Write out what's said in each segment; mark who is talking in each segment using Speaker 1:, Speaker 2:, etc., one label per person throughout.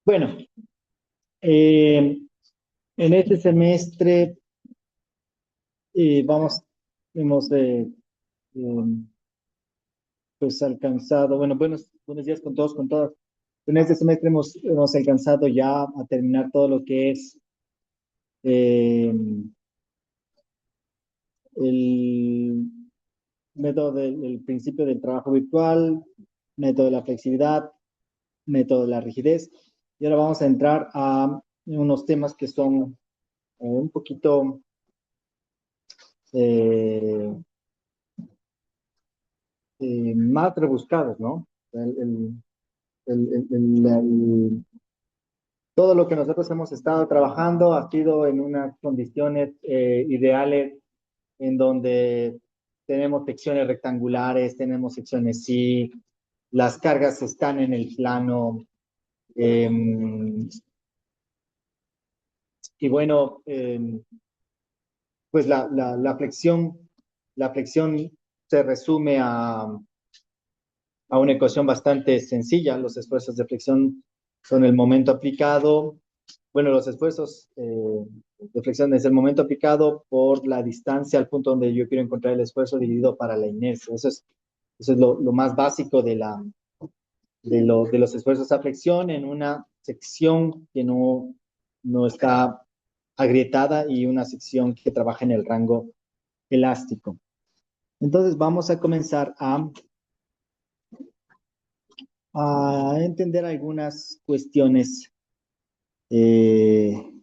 Speaker 1: Bueno, eh, en este semestre hemos pues alcanzado, bueno, buenos días con todos, con todas. En este semestre hemos alcanzado ya a terminar todo lo que es eh, el método del principio del trabajo virtual, método de la flexibilidad, método de la rigidez. Y ahora vamos a entrar a unos temas que son un poquito eh, más rebuscados, ¿no? Todo lo que nosotros hemos estado trabajando ha sido en unas condiciones ideales en donde tenemos secciones rectangulares, tenemos secciones sí, las cargas están en el plano. eh, y bueno, pues la flexión se resume a una ecuación bastante sencilla. Los esfuerzos de flexión son el momento aplicado. Bueno, los esfuerzos de flexión es el momento aplicado por la distancia al punto donde yo quiero encontrar el esfuerzo dividido para la inercia. Eso es lo más básico de los esfuerzos a flexión en una sección que no está agrietada y una sección que trabaja en el rango elástico. Entonces vamos a comenzar a entender eh,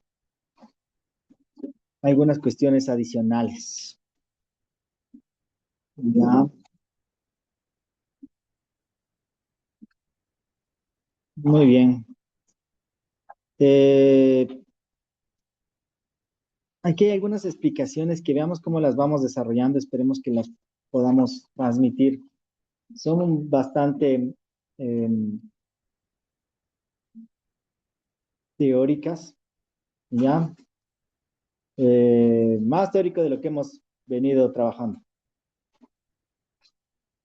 Speaker 1: algunas cuestiones adicionales. Ya, muy bien. Eh, Aquí hay algunas explicaciones que veamos cómo las vamos desarrollando. Esperemos que las podamos transmitir. Son bastante eh, teóricas, ¿ya? Más teórico de lo que hemos venido trabajando.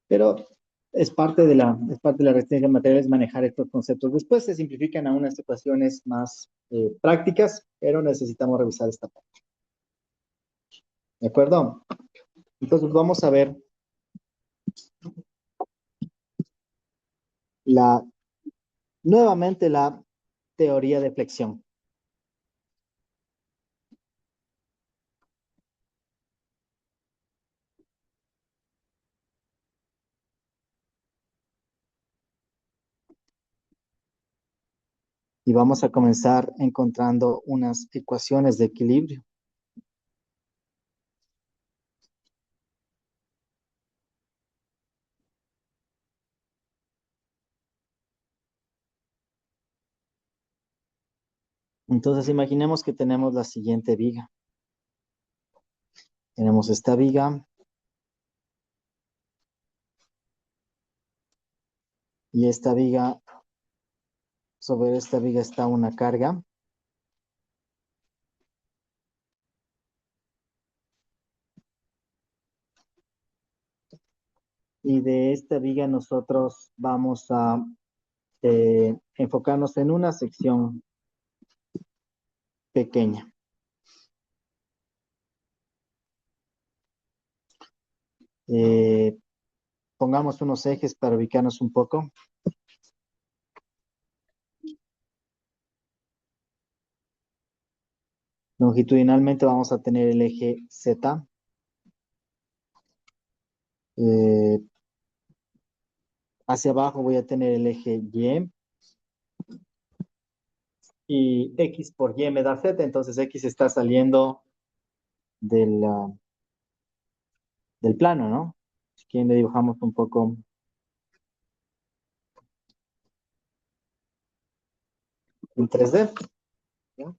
Speaker 1: Pero es parte de la resistencia de materiales manejar estos conceptos. Después se simplifican a unas ecuaciones más prácticas, pero necesitamos revisar esta parte. ¿De acuerdo? Entonces vamos a ver la, nuevamente la teoría de flexión. Y vamos a comenzar encontrando unas ecuaciones de equilibrio. Entonces imaginemos que tenemos la siguiente viga. Tenemos esta viga y esta viga, sobre esta viga está una carga. Y de esta viga nosotros vamos a enfocarnos en una sección pequeña. Eh, Pongamos unos ejes para ubicarnos un poco. Longitudinalmente vamos a tener el eje Z. Eh, Hacia abajo voy a tener el eje y X por Y me da Z, entonces X está saliendo del, del plano, ¿no? Si quieren le dibujamos un poco en 3D. ¿Ya?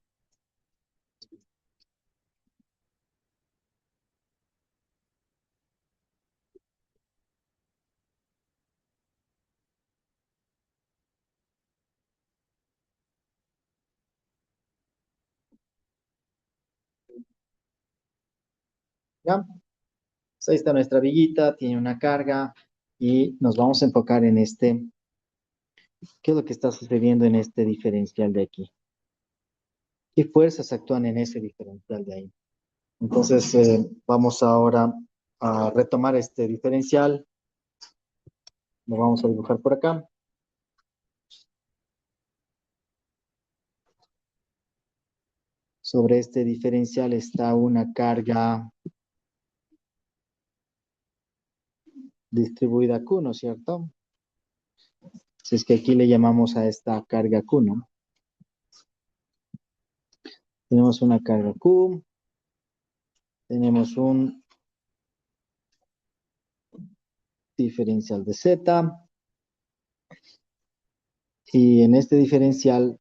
Speaker 1: ¿Ya? Pues ahí está nuestra viguita, tiene una carga y nos vamos a enfocar en ¿qué es lo que está sucediendo en este diferencial de aquí? ¿Qué fuerzas actúan en ese diferencial de ahí? Entonces, vamos ahora a retomar este diferencial. Lo vamos a dibujar por acá. Sobre este diferencial está una carga distribuida Q, ¿no es cierto? Si es que aquí le llamamos a esta carga Q, ¿no? Tenemos una carga Q, tenemos un diferencial de Z. Y en este diferencial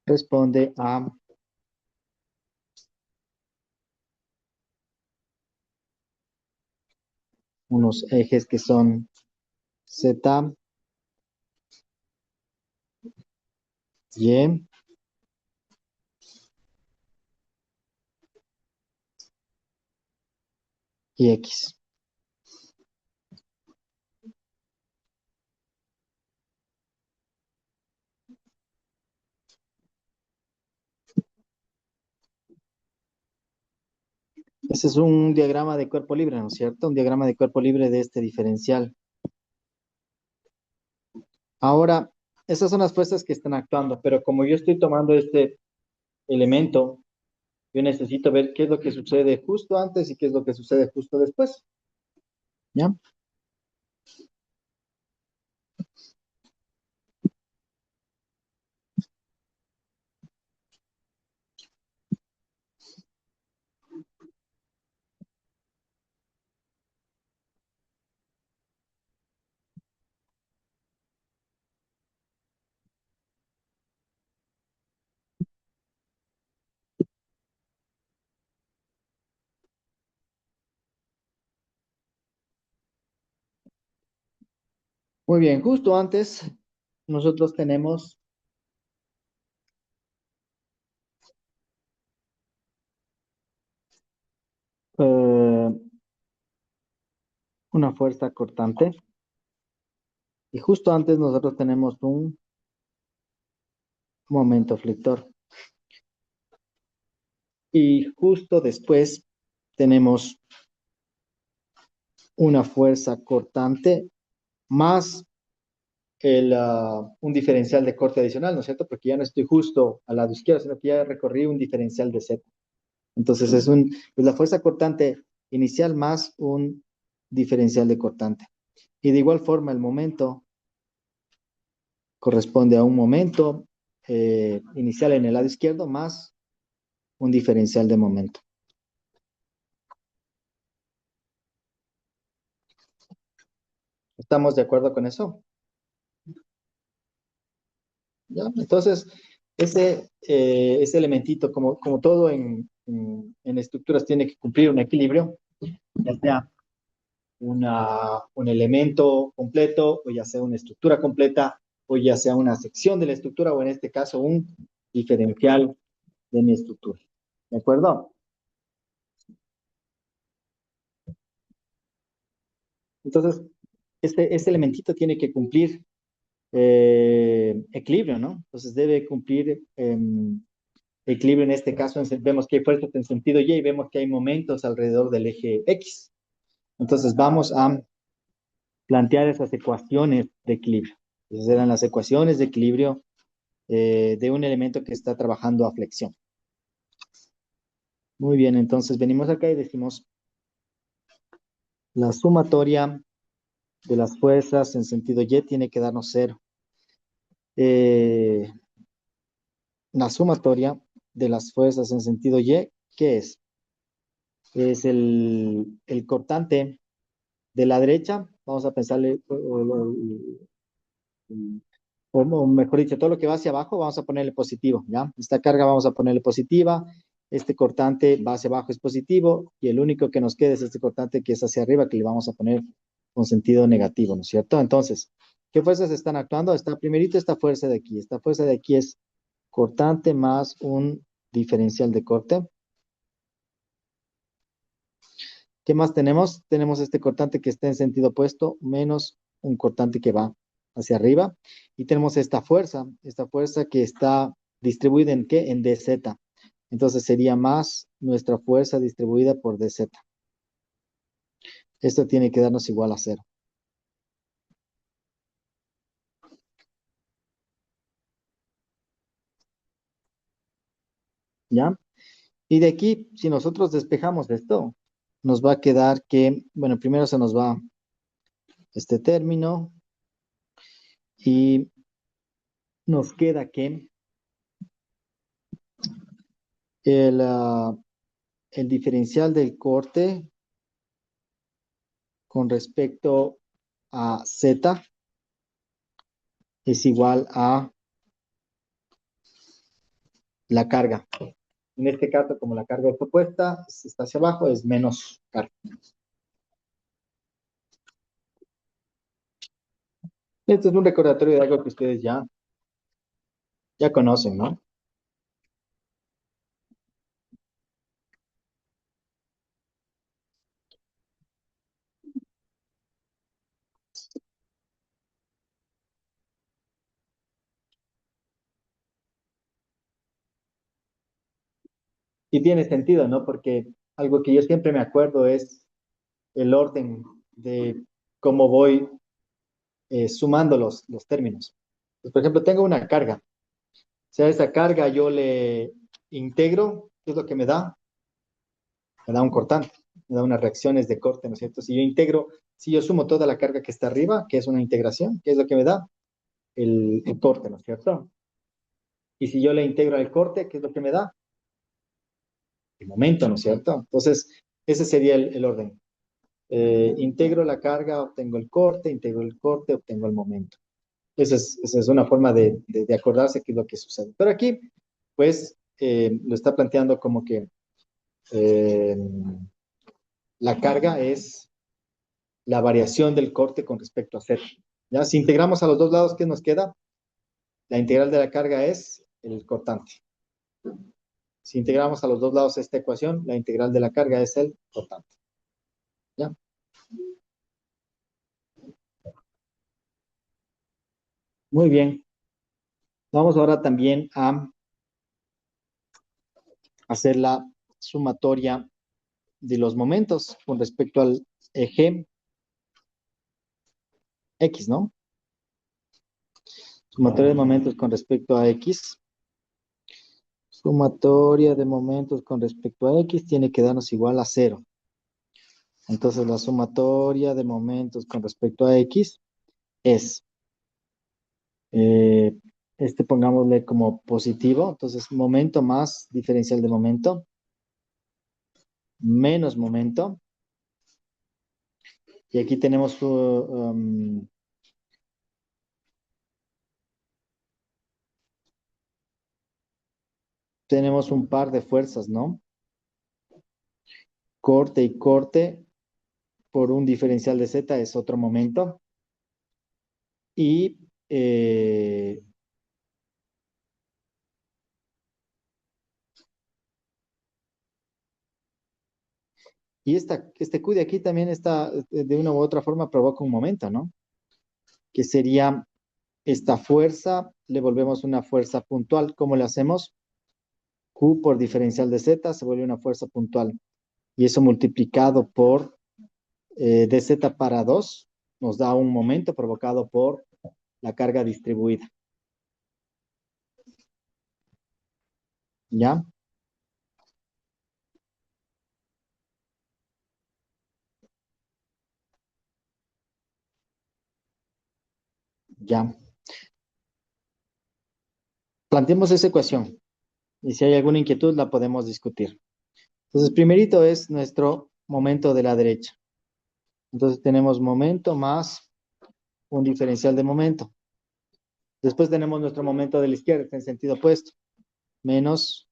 Speaker 1: responde a unos ejes que son Z, Y y X. Ese es un diagrama de cuerpo libre, ¿no es cierto? Un diagrama de cuerpo libre de este diferencial. Ahora, esas son las fuerzas que están actuando, pero como yo estoy tomando este elemento, yo necesito ver qué es lo que sucede justo antes y qué es lo que sucede justo después. ¿Ya? Muy bien, justo antes nosotros tenemos eh, una fuerza cortante y justo antes nosotros tenemos un momento flector. Y justo después tenemos una fuerza cortante más un diferencial de corte adicional, ¿no es cierto? Porque ya no estoy justo al lado izquierdo, sino que ya recorrí un diferencial de Z. Entonces es la fuerza cortante inicial más un diferencial de cortante. Y de igual forma el momento corresponde a un momento inicial en el lado izquierdo más un diferencial de momento. ¿Estamos de acuerdo con eso? ¿Ya? Entonces, ese elementito, como todo en estructuras, tiene que cumplir un equilibrio, ya sea un elemento completo, o ya sea una estructura completa, o ya sea una sección de la estructura, o en este caso, un diferencial de mi estructura. ¿De acuerdo? Entonces, este elementito tiene que cumplir equilibrio, ¿no? Entonces debe cumplir equilibrio en este caso. Vemos que hay fuerzas en sentido Y y vemos que hay momentos alrededor del eje X. Entonces vamos a plantear esas ecuaciones de equilibrio. Esas eran las ecuaciones de equilibrio de un elemento que está trabajando a flexión. Muy bien, entonces venimos acá y decimos la sumatoria de las fuerzas en sentido Y tiene que darnos cero. Eh, la sumatoria de las fuerzas en sentido Y, ¿qué es? Es el cortante de la derecha, vamos a pensarle, o mejor dicho, todo lo que va hacia abajo, vamos a ponerle positivo, ¿ya? Esta carga vamos a ponerle positiva, este cortante va hacia abajo es positivo, y el único que nos queda es este cortante que es hacia arriba, que le vamos a poner con sentido negativo, ¿no es cierto? Entonces, ¿qué fuerzas están actuando? Está primerito esta fuerza de aquí. Esta fuerza de aquí es cortante más un diferencial de corte. ¿Qué más tenemos? Tenemos este cortante que está en sentido opuesto, menos un cortante que va hacia arriba. Y tenemos esta fuerza que está distribuida en ¿qué? En dz. Entonces sería más nuestra fuerza distribuida por dz. Esto tiene que darnos igual a cero. ¿Ya? Y de aquí, si nosotros despejamos esto, nos va a quedar que, bueno, primero se nos va este término y nos queda que El, ah, el diferencial del corte con respecto a Z es igual a la carga. En este caso, como la carga es opuesta, si está hacia abajo, es menos carga. Esto es un recordatorio de algo que ustedes ya conocen, ¿no? Y tiene sentido, ¿no? Porque algo que yo siempre me acuerdo es el orden de cómo voy sumando los términos. Pues, por ejemplo, tengo una carga. Si a esa carga yo le integro, ¿qué es lo que me da? Me da un cortante, me da unas reacciones de corte, ¿no es cierto? Si yo integro, si yo sumo toda la carga que está arriba, que es una integración, ¿qué es lo que me da? El corte, ¿no es cierto? Y si yo le integro al corte, ¿qué es lo que me da? El momento, ¿no es cierto? Entonces, ese sería el orden. Integro la carga, obtengo el corte, integro el corte, obtengo el momento. Esa es una forma de acordarse qué es lo que sucede. Pero aquí, pues, lo está planteando como que eh, la carga es la variación del corte con respecto a Z. ¿Ya? Si integramos a los dos lados, ¿qué nos queda? La integral de la carga es el cortante. Si integramos a los dos lados esta ecuación, la integral de la carga es el cortante. ¿Ya? Muy bien. Vamos ahora también a hacer la sumatoria de los momentos con respecto al eje X, ¿no? Sumatoria de momentos con respecto a X. Sumatoria de momentos con respecto a X tiene que darnos igual a cero. Entonces la sumatoria de momentos con respecto a X es, eh, pongámosle como positivo, entonces momento más diferencial de momento, menos momento, y aquí tenemos, tenemos un par de fuerzas, ¿no? Corte y corte por un diferencial de Z es otro momento, y este Q de aquí también está, de una u otra forma, provoca un momento, ¿no? Que sería esta fuerza, le volvemos una fuerza puntual. ¿Cómo le hacemos? Q por diferencial de Z se vuelve una fuerza puntual. Y eso multiplicado por dz para 2 nos da un momento provocado por la carga distribuida. ¿Ya? Ya. Planteemos esa ecuación. Y si hay alguna inquietud, la podemos discutir. Entonces, primerito es nuestro momento de la derecha. Entonces, tenemos momento más un diferencial de momento. Después tenemos nuestro momento de la izquierda, está en sentido opuesto, menos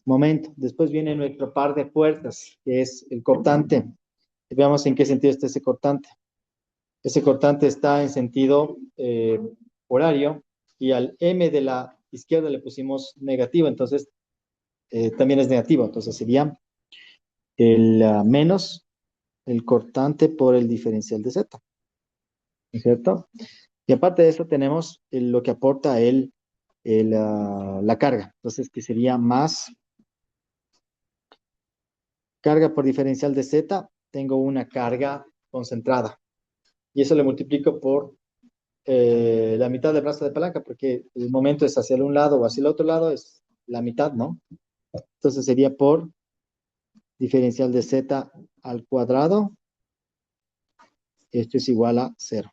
Speaker 1: momento. Después viene nuestro par de fuerzas, que es el cortante. Veamos en qué sentido está ese cortante. Ese cortante está en sentido horario y al m de la izquierda le pusimos negativo, entonces también es negativo. Entonces sería el menos el cortante por el diferencial de Z, ¿no es cierto? Y aparte de eso tenemos lo que aporta la carga. Entonces, que sería más carga por diferencial de Z, tengo una carga concentrada. Y eso le multiplico por la mitad del brazo de palanca, porque el momento es hacia un lado o hacia el otro lado, es la mitad, ¿no? Entonces sería por diferencial de Z al cuadrado. Esto es igual a cero.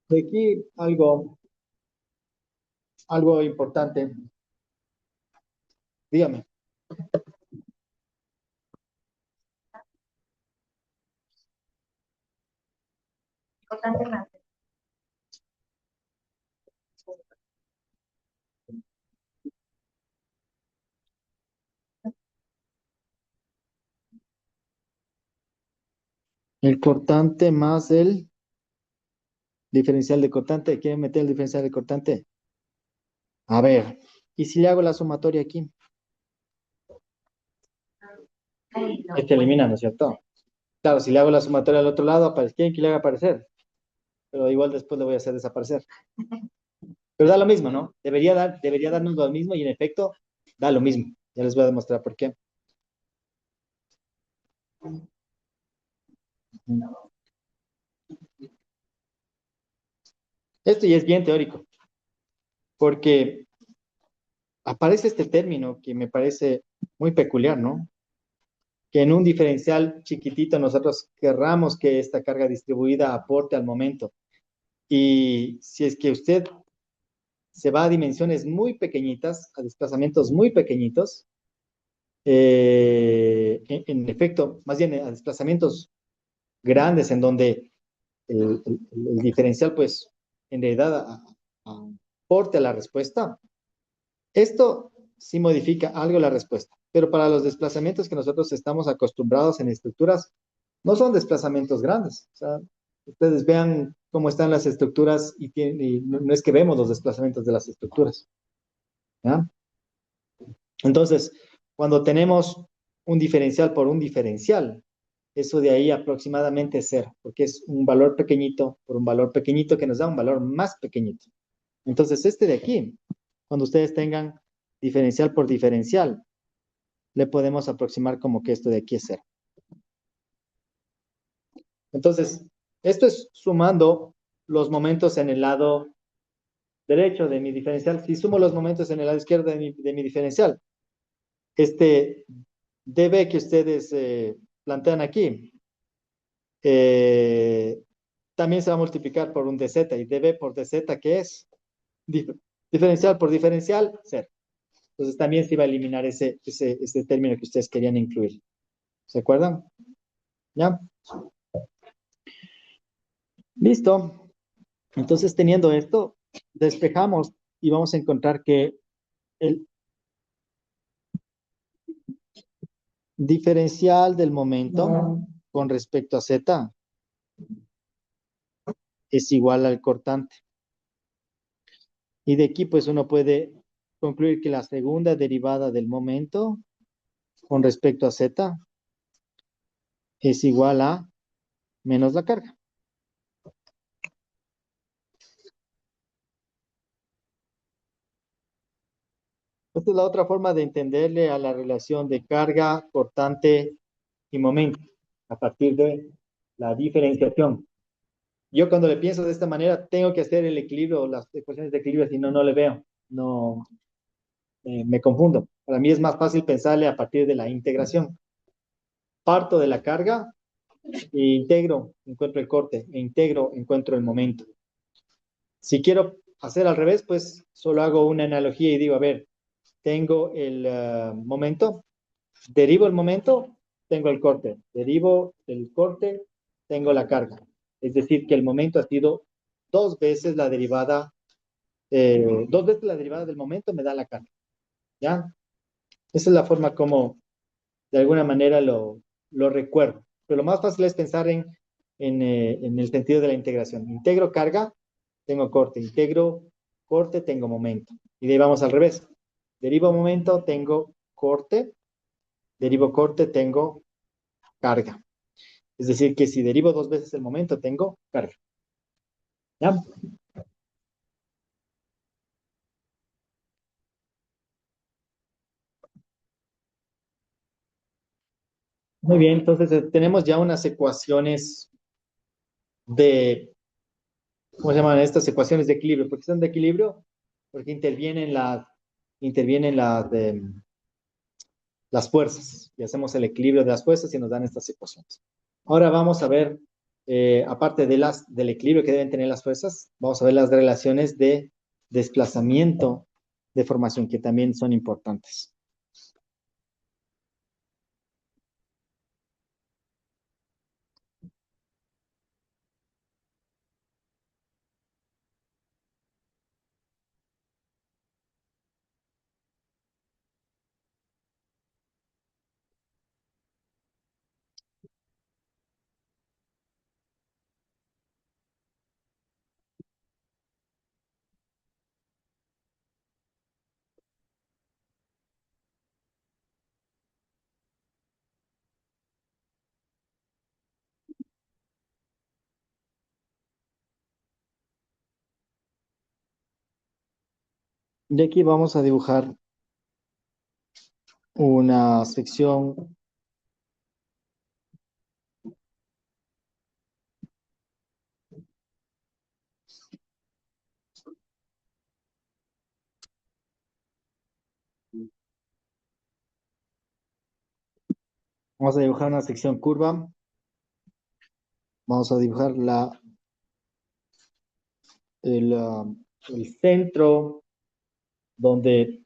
Speaker 1: De aquí algo importante Dígame.
Speaker 2: Cortante más.
Speaker 1: El cortante más el diferencial de cortante. ¿Quieren meter el diferencial de cortante? A ver, ¿y si le hago la sumatoria aquí?
Speaker 2: Ay, no.
Speaker 1: Este elimina, ¿no es cierto? Claro, si le hago la sumatoria al otro lado, ¿quieren que le haga aparecer? Pero igual después le voy a hacer desaparecer. Pero da lo mismo, ¿no? Debería darnos lo mismo y en efecto da lo mismo. Ya les voy a demostrar por qué. Esto ya es bien teórico, porque aparece este término que me parece muy peculiar, ¿no? Que en un diferencial chiquitito nosotros querramos que esta carga distribuida aporte al momento. Y si es que usted se va a dimensiones muy pequeñitas, a desplazamientos muy pequeñitos, en efecto, más bien a desplazamientos grandes en donde el diferencial, pues, en realidad aporte a la respuesta, esto sí modifica algo la respuesta. Pero para los desplazamientos que nosotros estamos acostumbrados en estructuras, no son desplazamientos grandes. O sea, ustedes vean cómo están las estructuras y no es que vemos los desplazamientos de las estructuras. ¿Ya? Entonces, cuando tenemos un diferencial por un diferencial, eso de ahí aproximadamente es cero, porque es un valor pequeñito por un valor pequeñito que nos da un valor más pequeñito. Entonces, este de aquí, cuando ustedes tengan diferencial por diferencial, le podemos aproximar como que esto de aquí es cero. Entonces, esto es sumando los momentos en el lado derecho de mi diferencial. Si sumo los momentos en el lado izquierdo de mi diferencial, este dB que ustedes plantean aquí, eh, también se va a multiplicar por un dz y dB por dz, ¿qué es? Dif- diferencial por diferencial, cero. Entonces también se iba a eliminar ese término que ustedes querían incluir. ¿Se acuerdan? ¿Ya? Listo. Entonces, teniendo esto, despejamos y vamos a encontrar que el diferencial del momento con respecto a z es igual al cortante. Y de aquí, pues, uno puede concluir que la segunda derivada del momento con respecto a z es igual a menos la carga. Esta es la otra forma de entenderle a la relación de carga, cortante y momento, a partir de la diferenciación. Yo cuando le pienso de esta manera, tengo que hacer el equilibrio, las ecuaciones de equilibrio, si no, no le veo, no, me confundo. Para mí es más fácil pensarle a partir de la integración. Parto de la carga e integro, encuentro el corte, e integro, encuentro el momento. Si quiero hacer al revés, pues solo hago una analogía y digo, a ver, tengo el momento, derivo el momento, tengo el corte, derivo el corte, tengo la carga. Es decir, que el momento ha sido dos veces la derivada del momento me da la carga. ¿Ya? Esa es la forma como de alguna manera lo recuerdo. Pero lo más fácil es pensar en el sentido de la integración. Integro carga, tengo corte. Integro corte, tengo momento. Y de ahí vamos al revés. Derivo momento, tengo corte. Derivo corte, tengo carga. Es decir, que si derivo dos veces el momento, tengo carga. ¿Ya? Muy bien, entonces tenemos ya unas ecuaciones de, ¿cómo se llaman estas ecuaciones de equilibrio? ¿Por qué son de equilibrio? Porque intervienen las fuerzas y hacemos el equilibrio de las fuerzas y nos dan estas ecuaciones. Ahora vamos a ver, aparte del equilibrio que deben tener las fuerzas, vamos a ver las relaciones de desplazamiento de formación que también son importantes. Y aquí vamos a dibujar una sección. Vamos a dibujar una sección curva. Vamos a dibujar el centro donde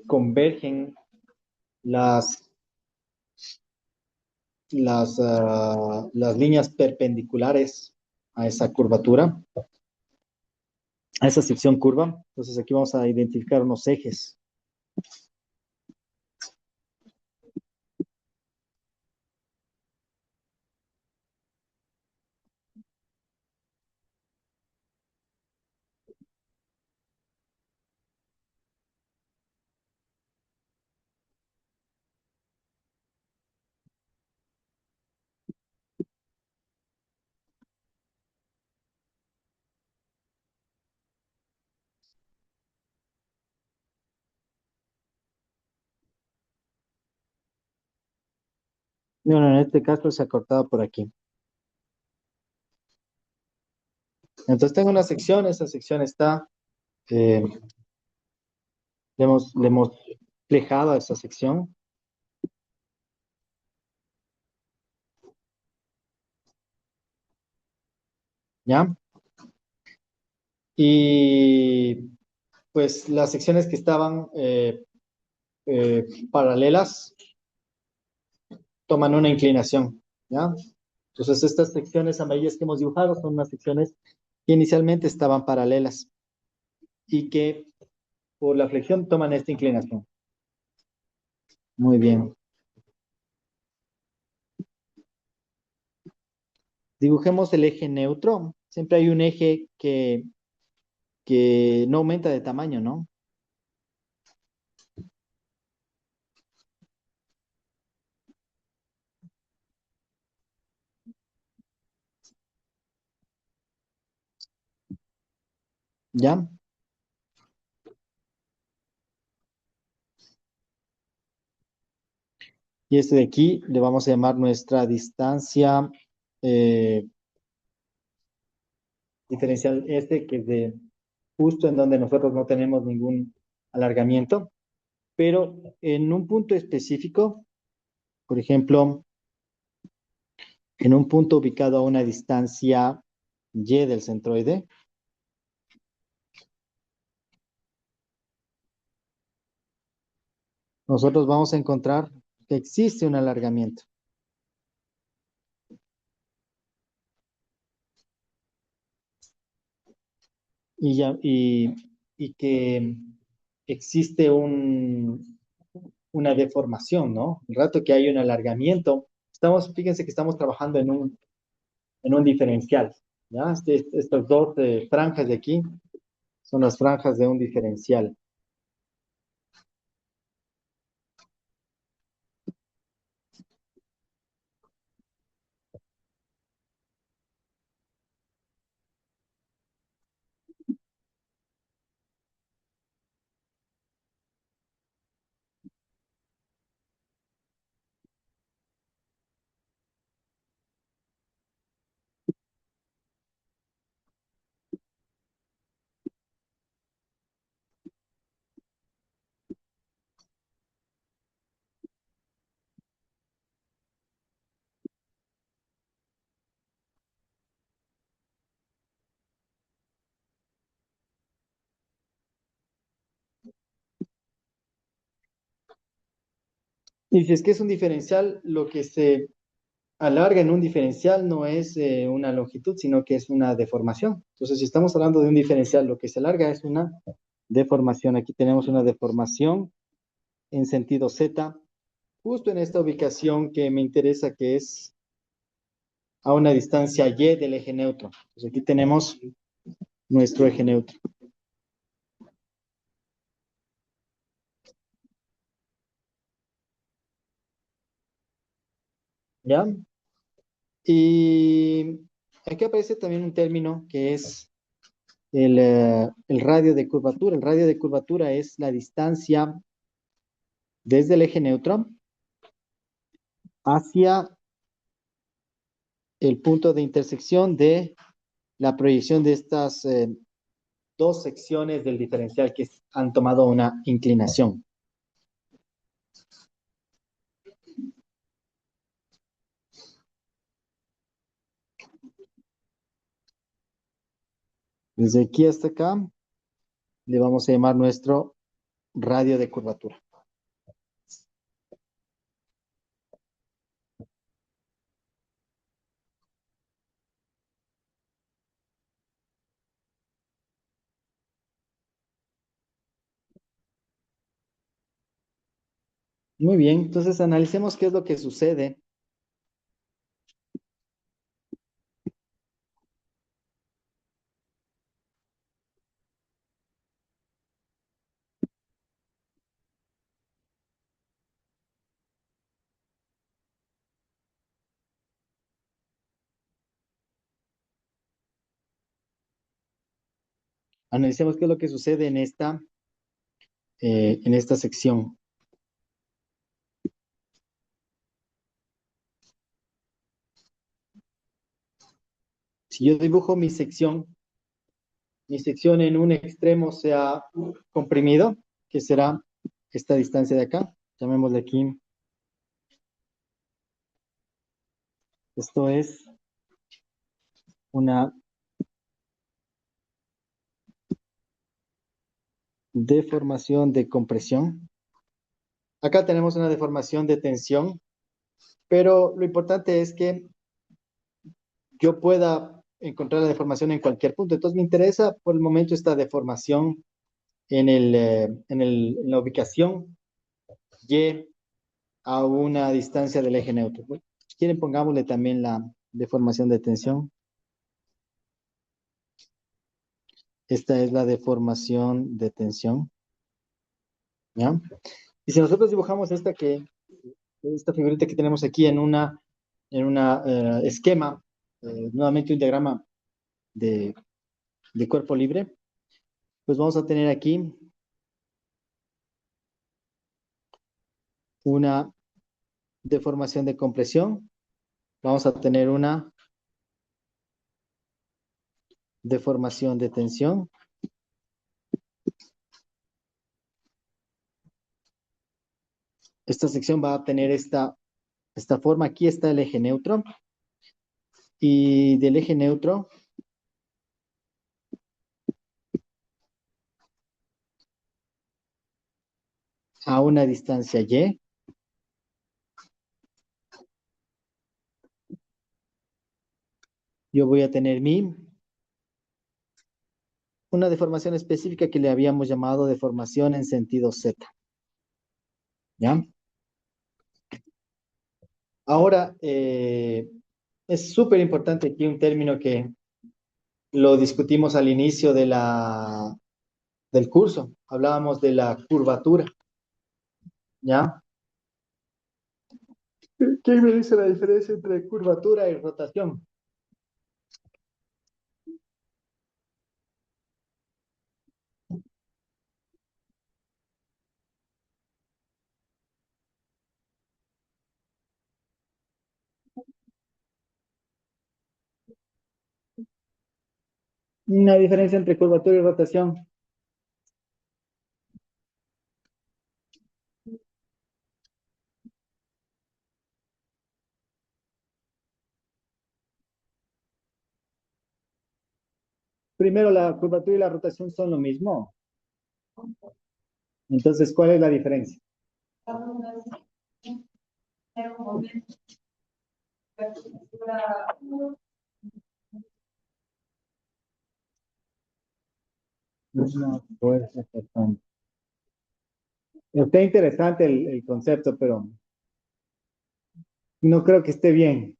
Speaker 1: convergen las, las líneas perpendiculares a esa curvatura, a esa sección curva. Entonces aquí vamos a identificar unos ejes. Bueno, en este caso se ha cortado por aquí. Entonces tengo una sección, esa sección está, eh, le hemos plejado a esa sección, ¿ya? Y pues las secciones que estaban paralelas toman una inclinación, ¿ya? Entonces estas secciones amarillas que hemos dibujado son unas secciones que inicialmente estaban paralelas y que por la flexión toman esta inclinación. Muy bien. Dibujemos el eje neutro. Siempre hay un eje que no aumenta de tamaño, ¿no? ¿Ya? Y este de aquí le vamos a llamar nuestra distancia eh, diferencial, este que es de justo en donde nosotros no tenemos ningún alargamiento, pero en un punto específico, por ejemplo, en un punto ubicado a una distancia y del centroide, nosotros vamos a encontrar que existe un alargamiento. Y que existe una deformación, ¿no? El rato que hay un alargamiento, fíjense que estamos trabajando en un diferencial, ¿ya? Estas dos franjas de aquí son las franjas de un diferencial. Y si es que es un diferencial, lo que se alarga en un diferencial no es una longitud, sino que es una deformación. Entonces, si estamos hablando de un diferencial, lo que se alarga es una deformación. Aquí tenemos una deformación en sentido Z, justo en esta ubicación que me interesa, que es a una distancia y del eje neutro. Entonces, aquí tenemos nuestro eje neutro. ¿Ya? Y aquí aparece también un término que es el radio de curvatura. El radio de curvatura es la distancia desde el eje neutro hacia el punto de intersección de la proyección de estas dos secciones del diferencial que han tomado una inclinación. Desde aquí hasta acá le vamos a llamar nuestro radio de curvatura. Muy bien, entonces analicemos qué es lo que sucede. Analicemos qué es lo que sucede en esta sección. Si yo dibujo mi sección en un extremo se ha comprimido, que será esta distancia de acá. Llamémosle aquí. Esto es una deformación de compresión. Acá tenemos una deformación de tensión, pero lo importante es que yo pueda encontrar la deformación en cualquier punto. Entonces me interesa por el momento esta deformación en la ubicación Y a una distancia del eje neutro. Bueno, si quieren, pongámosle también la deformación de tensión. Esta es la deformación de tensión, ¿ya? Y si nosotros dibujamos esta figurita que tenemos aquí en una esquema, nuevamente un diagrama de, de cuerpo libre, pues vamos a tener aquí una deformación de compresión, vamos a tener una deformación de tensión. Esta sección va a tener esta forma. Aquí está el eje neutro. Y del eje neutro a una distancia Y, yo voy a tener una deformación específica que le habíamos llamado deformación en sentido Z. ¿Ya? Ahora, es súper importante aquí un término que lo discutimos al inicio del curso. Hablábamos de la curvatura. ¿Ya? ¿Quién me dice la diferencia entre curvatura y rotación? Una diferencia entre curvatura y rotación. Primero, la curvatura y la rotación son lo mismo. Entonces, ¿cuál es la diferencia? Una fuerza flotante. Está interesante el concepto, pero no creo que esté bien.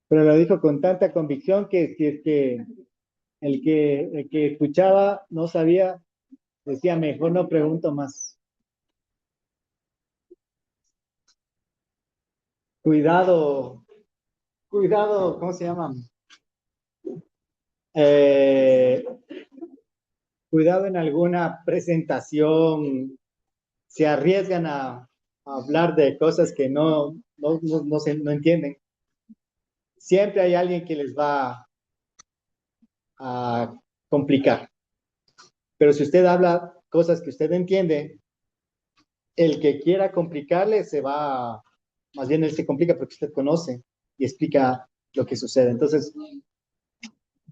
Speaker 1: Pero lo dijo con tanta convicción que si es que el que escuchaba no sabía, decía, mejor no pregunto más. Cuidado, cuidado, ¿cómo se llama? Eh, cuidado en alguna presentación, se arriesgan a hablar de cosas que no entienden. Siempre hay alguien que les va a complicar. Pero si usted habla cosas que usted entiende, el que quiera complicarle más bien él se complica porque usted conoce y explica lo que sucede. Entonces,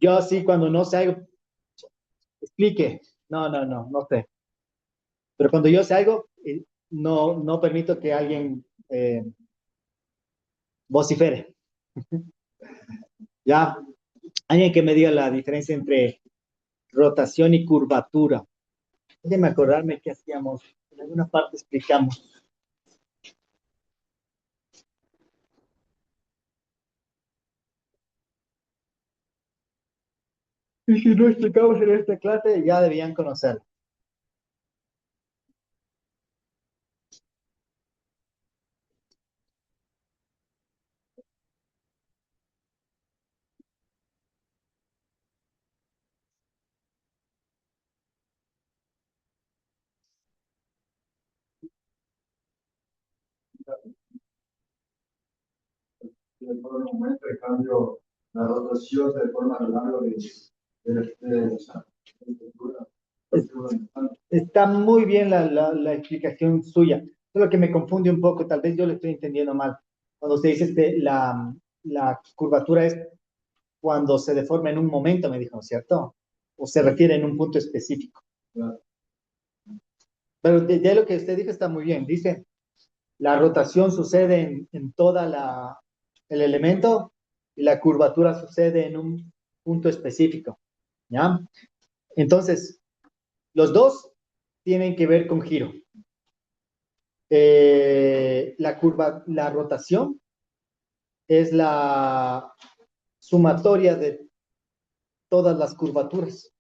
Speaker 1: yo así cuando no sé algo, explique. No sé. Pero cuando yo sé algo, no permito que alguien vocifere. Ya, alguien que me diga la diferencia entre rotación y curvatura. Déjeme acordarme qué hacíamos. En alguna parte explicamos. Y si no explicamos en esta clase, ya debían conocerlo.
Speaker 3: De forma momento de cambio la rotación de forma a lo largo de esa estructura.
Speaker 1: Está muy bien la explicación suya. Solo que me confunde un poco, tal vez yo lo estoy entendiendo mal. Cuando usted dice la curvatura es cuando se deforma en un momento, me dijo, ¿cierto? O se refiere en un punto específico.
Speaker 3: Claro.
Speaker 1: Pero de lo que usted dijo está muy bien. Dice, la rotación sucede en toda el elemento y la curvatura sucede en un punto específico. ¿Ya? Entonces, los dos tienen que ver con giro. La rotación es la sumatoria de todas las curvaturas.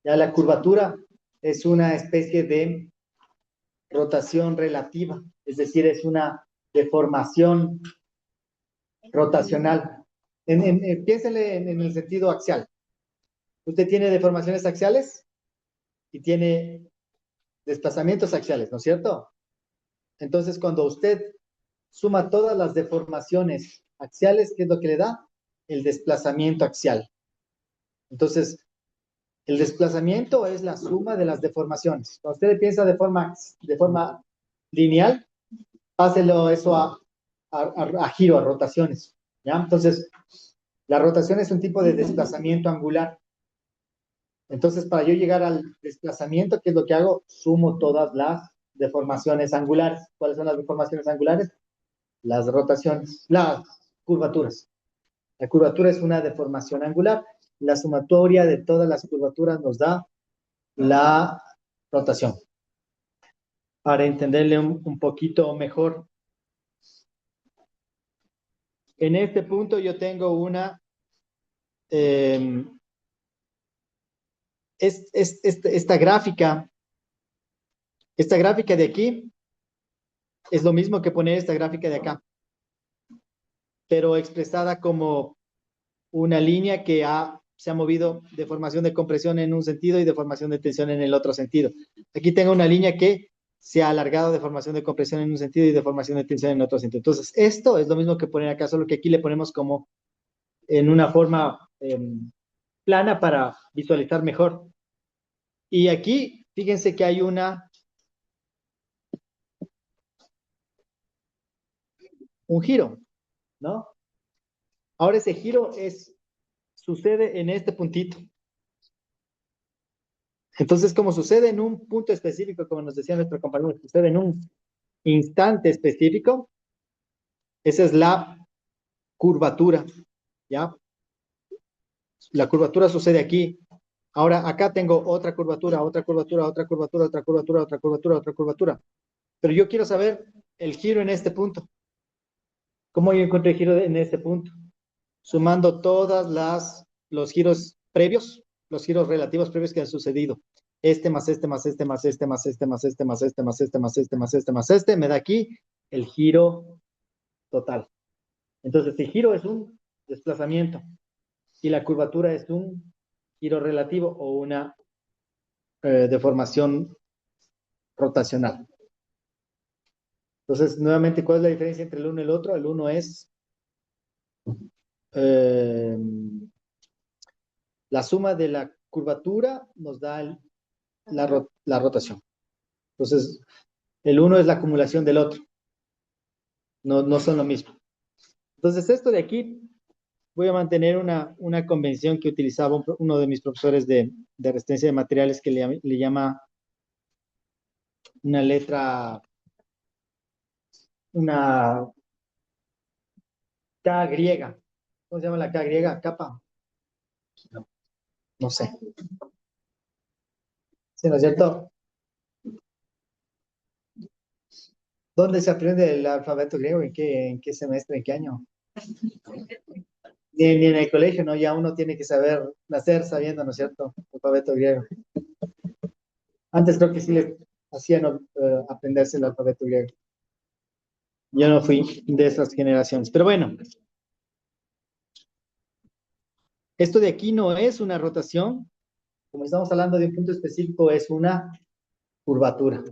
Speaker 1: Ya la curvatura es una especie de rotación relativa, es decir, es una deformación rotacional. Piénsele en el sentido axial. Usted tiene deformaciones axiales y tiene desplazamientos axiales, ¿no es cierto? Entonces, cuando usted suma todas las deformaciones axiales, ¿qué es lo que le da? El desplazamiento axial. Entonces, el desplazamiento es la suma de las deformaciones. Cuando usted piensa de forma lineal, páselo eso a giro, a rotaciones. ¿Ya? Entonces, la rotación es un tipo de desplazamiento angular. Entonces, para yo llegar al desplazamiento, ¿qué es lo que hago? Sumo todas las deformaciones angulares. ¿Cuáles son las deformaciones angulares? Las rotaciones, las curvaturas. La curvatura es una deformación angular. La sumatoria de todas las curvaturas nos da la rotación. Para entenderle un poquito mejor, en este punto yo tengo eh, esta gráfica de aquí es lo mismo que poner esta gráfica de acá, pero expresada como una línea que se ha movido de formación de compresión en un sentido y de formación de tensión en el otro sentido. Aquí tengo una línea que se ha alargado de formación de compresión en un sentido y de formación de tensión en otro sentido. Entonces, esto es lo mismo que poner acá, solo que aquí le ponemos como en una forma plana para visualizar mejor. Y aquí, fíjense que hay un giro, ¿no? Ahora ese giro sucede en este puntito. Entonces, como sucede en un punto específico, como nos decía nuestro compañero, sucede en un instante específico, esa es la curvatura, ¿ya? La curvatura sucede aquí. Ahora, acá tengo otra curvatura, otra curvatura, otra curvatura, otra curvatura, otra curvatura, otra curvatura. Pero yo quiero saber el giro en este punto. ¿Cómo yo encontré el giro en este punto? Sumando los giros previos, los giros relativos previos que han sucedido. Este más este más este más este más este más este más este más este más este más este más este me da aquí el giro total. Entonces, el giro es un desplazamiento y la curvatura es un giro relativo o una deformación rotacional. Entonces, nuevamente, ¿cuál es la diferencia entre el uno y el otro? El uno es eh, la suma de la curvatura nos da la rotación. Entonces, el uno es la acumulación del otro. No son lo mismo. Entonces, esto de aquí, voy a mantener una convención que utilizaba uno de mis profesores de resistencia de materiales que le llama una letra, una K griega. ¿Cómo se llama la K griega? Kappa. No sé. ¿Sí, no es cierto? ¿Dónde se aprende el alfabeto griego? ¿En qué semestre? ¿En qué año? Ni en el colegio, ¿no? Ya uno tiene que saber, nacer sabiendo, ¿no es cierto? Alfabeto griego. Antes creo que sí les hacían aprenderse el alfabeto griego. Yo no fui de esas generaciones. Pero bueno, esto de aquí no es una rotación. Como estamos hablando de un punto específico, es una curvatura.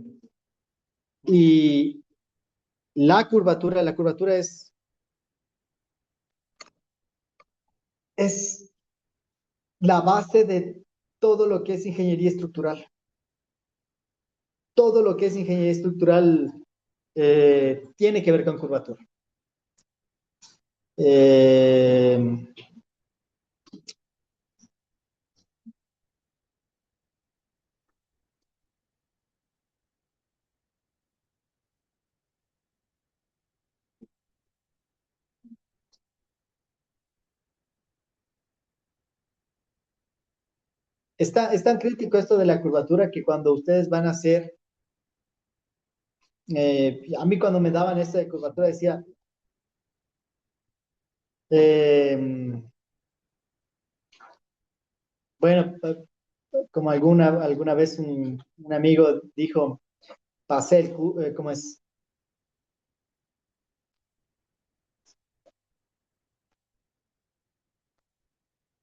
Speaker 1: Y la curvatura es la base de todo lo que es ingeniería estructural. Todo lo que es ingeniería estructural tiene que ver con curvatura. Eh, es tan crítico esto de la curvatura que cuando ustedes van a hacer, a mí cuando me daban esta de curvatura decía, eh, bueno, como alguna vez un amigo dijo, pasé ¿cómo es?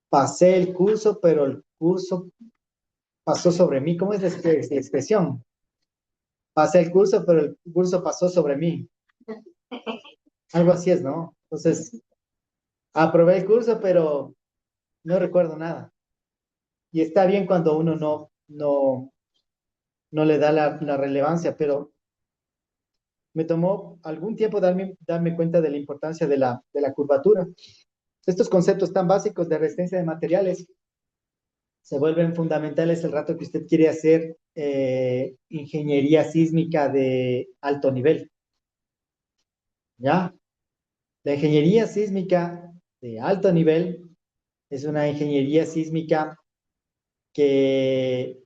Speaker 1: Pasé el curso, pero el curso pasó sobre mí. ¿Cómo es la expresión? Pasé el curso, pero el curso pasó sobre mí. Algo así es, ¿no? Entonces, aprobé el curso, pero no recuerdo nada. Y está bien cuando uno no le da la relevancia, pero me tomó algún tiempo darme cuenta de la importancia de la curvatura. Estos conceptos tan básicos de resistencia de materiales se vuelven fundamentales el rato que usted quiere hacer ingeniería sísmica de alto nivel, ¿ya? La ingeniería sísmica de alto nivel es una ingeniería sísmica que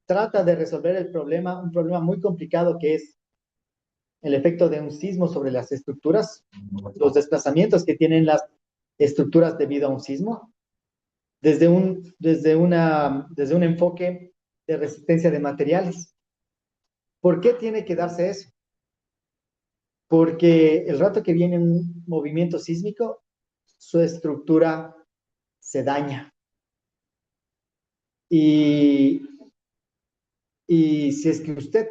Speaker 1: trata de resolver un problema muy complicado que es el efecto de un sismo sobre las estructuras, los desplazamientos que tienen las estructuras debido a un sismo, desde un enfoque de resistencia de materiales. ¿Por qué tiene que darse eso? Porque el rato que viene un movimiento sísmico, su estructura se daña. Y, y si es que usted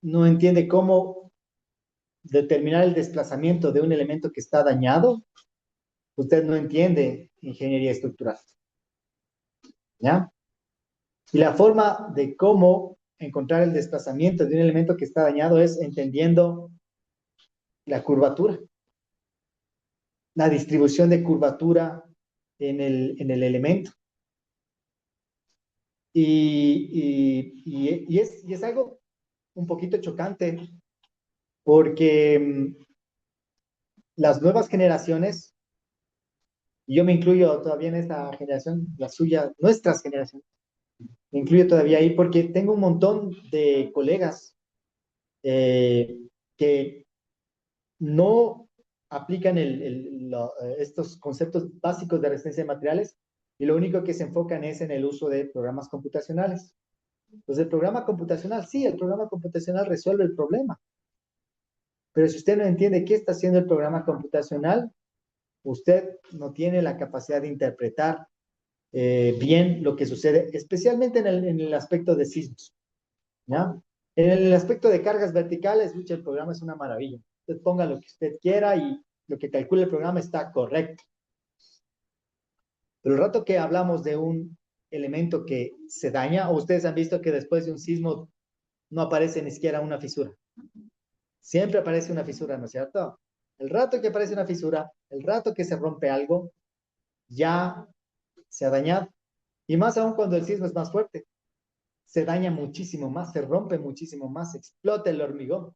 Speaker 1: no entiende cómo determinar el desplazamiento de un elemento que está dañado, usted no entiende ingeniería estructural, ¿ya? Y la forma de cómo encontrar el desplazamiento de un elemento que está dañado es entendiendo la curvatura, la distribución de curvatura en el elemento. Y es algo un poquito chocante porque las nuevas generaciones, y yo me incluyo todavía en esta generación, la suya, nuestras generaciones, me incluyo todavía ahí porque tengo un montón de colegas eh, que no aplican estos conceptos básicos de resistencia de materiales y lo único que se enfocan es en el uso de programas computacionales. Entonces, el programa computacional, sí, el programa computacional resuelve el problema, pero si usted no entiende qué está haciendo el programa computacional, usted no tiene la capacidad de interpretar bien lo que sucede, especialmente en el aspecto de sismos, ¿ya? En el aspecto de cargas verticales, mucho el programa es una maravilla. Usted ponga lo que usted quiera y lo que calcule el programa está correcto. Pero el rato que hablamos de un elemento que se daña, o ustedes han visto que después de un sismo no aparece ni siquiera una fisura. Siempre aparece una fisura, ¿no es cierto? El rato que aparece una fisura, el rato que se rompe algo, ya se ha dañado. Y más aún cuando el sismo es más fuerte. Se daña muchísimo más, se rompe muchísimo más, se explota el hormigón,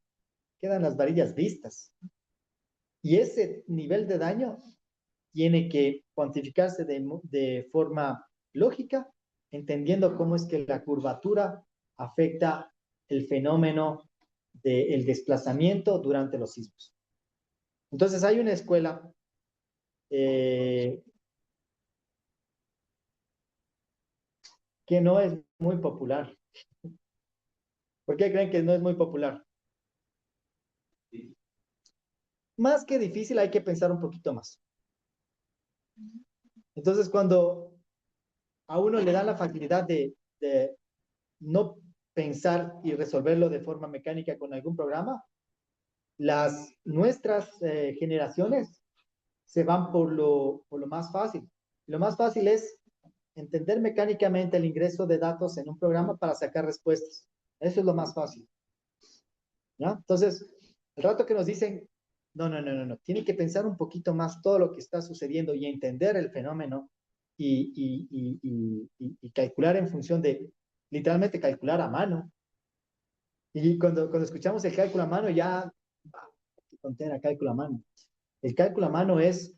Speaker 1: quedan las varillas vistas. Y ese nivel de daño tiene que cuantificarse de forma lógica, entendiendo cómo es que la curvatura afecta el fenómeno del desplazamiento durante los sismos. Entonces hay una escuela que no es muy popular. ¿Por qué creen que no es muy popular? Más que difícil, hay que pensar un poquito más. Entonces, cuando a uno le da la facilidad de no pensar y resolverlo de forma mecánica con algún programa, nuestras generaciones se van por lo más fácil. Lo más fácil es entender mecánicamente el ingreso de datos en un programa para sacar respuestas. Eso es lo más fácil. ¿Ya? Entonces, el rato que nos dicen, no, tiene que pensar un poquito más todo lo que está sucediendo y entender el fenómeno y calcular en función de, literalmente calcular a mano. Y cuando escuchamos el cálculo a mano, ya, qué tontera, cálculo a mano. El cálculo a mano es,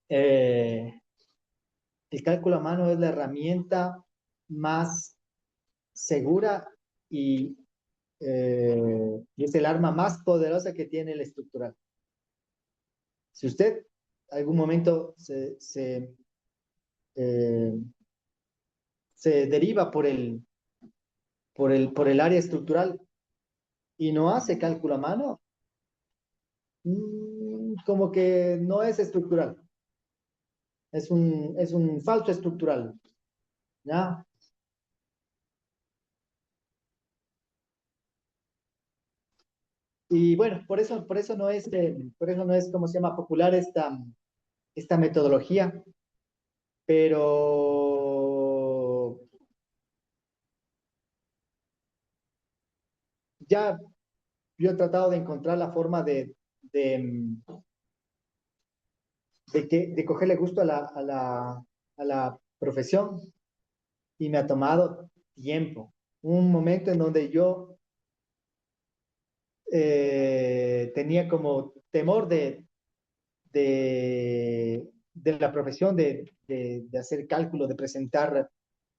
Speaker 1: eh, el cálculo a mano es la herramienta más segura y es el arma más poderosa que tiene el estructural. Si usted algún momento eh, se deriva por el área estructural y no hace cálculo a mano, como que no es estructural, es un falso estructural, ¿ya? Y bueno, por eso no es, ¿cómo se llama?, popular esta metodología, pero ya yo he tratado de encontrar la forma de cogerle gusto a la profesión y me ha tomado tiempo. Un momento en donde yo tenía como temor de la profesión de hacer cálculo, de presentar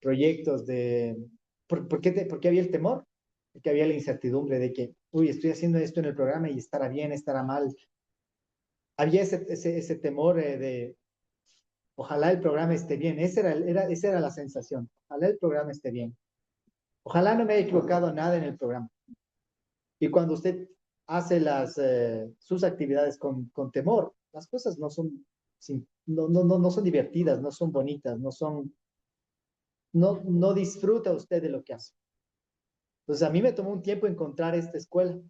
Speaker 1: proyectos, ¿por qué había el temor? Porque había la incertidumbre de que, uy, estoy haciendo esto en el programa y estará bien, estará mal. Había ese temor de, ojalá el programa esté bien. Esa era la sensación. Ojalá el programa esté bien. Ojalá no me haya equivocado nada en el programa. Y cuando usted hace sus actividades con temor, las cosas no son, no son divertidas, no son bonitas, no disfruta usted de lo que hace. Entonces, a mí me tomó un tiempo encontrar esta escuela,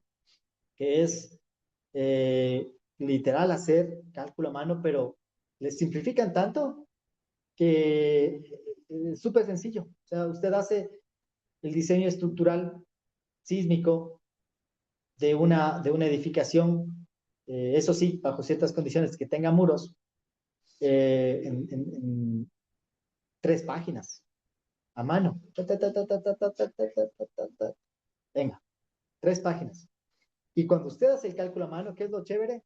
Speaker 1: que es literal hacer cálculo a mano, pero les simplifican tanto que es súper sencillo. O sea, usted hace el diseño estructural sísmico de una edificación, eso sí, bajo ciertas condiciones, que tenga muros, en 3 páginas, a mano. Venga, 3 páginas. Y cuando usted hace el cálculo a mano, ¿qué es lo chévere?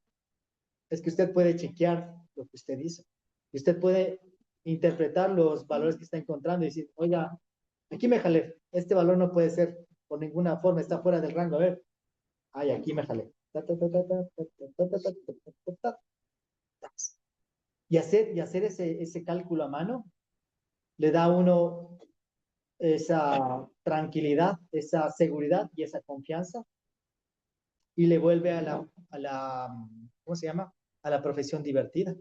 Speaker 1: Es que usted puede chequear lo que usted hizo. Y usted puede interpretar los valores que está encontrando y decir, oiga, aquí me jalé, este valor no puede ser por ninguna forma, está fuera del rango, a ver, ay, aquí me jalé. Y hacer ese cálculo a mano le da a uno esa tranquilidad, esa seguridad y esa confianza y le vuelve ¿cómo se llama? A la profesión divertida.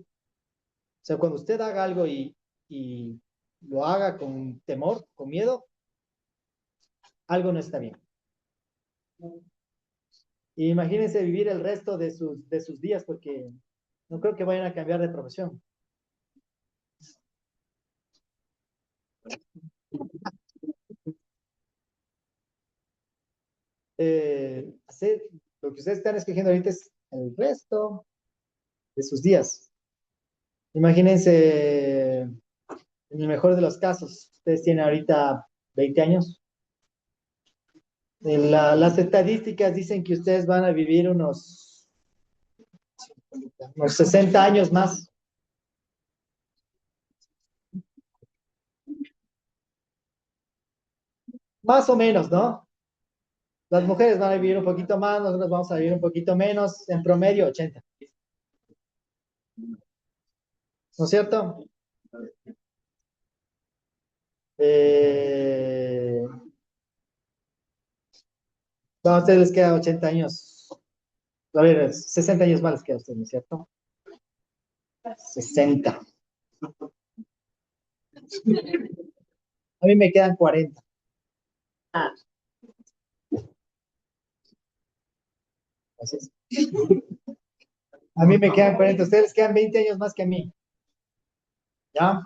Speaker 1: sea, cuando usted haga algo y lo haga con temor, con miedo, algo no está bien. Y imagínense vivir el resto de sus días, porque no creo que vayan a cambiar de profesión. Hacer lo que ustedes están escogiendo ahorita es el resto de sus días. Imagínense, en el mejor de los casos, ustedes tienen ahorita 20 años. Las estadísticas dicen que ustedes van a vivir unos 60 años más. Más o menos, ¿no? Las mujeres van a vivir un poquito más, nosotros vamos a vivir un poquito menos, en promedio 80. ¿No es cierto? Eh, a ustedes les queda 80 años. A ver, 60 años más les queda a ustedes, ¿no es cierto? 60. A mí me quedan 40. Así es. A mí me quedan 40. Ustedes les quedan 20 años más que a mí. ¿Ya?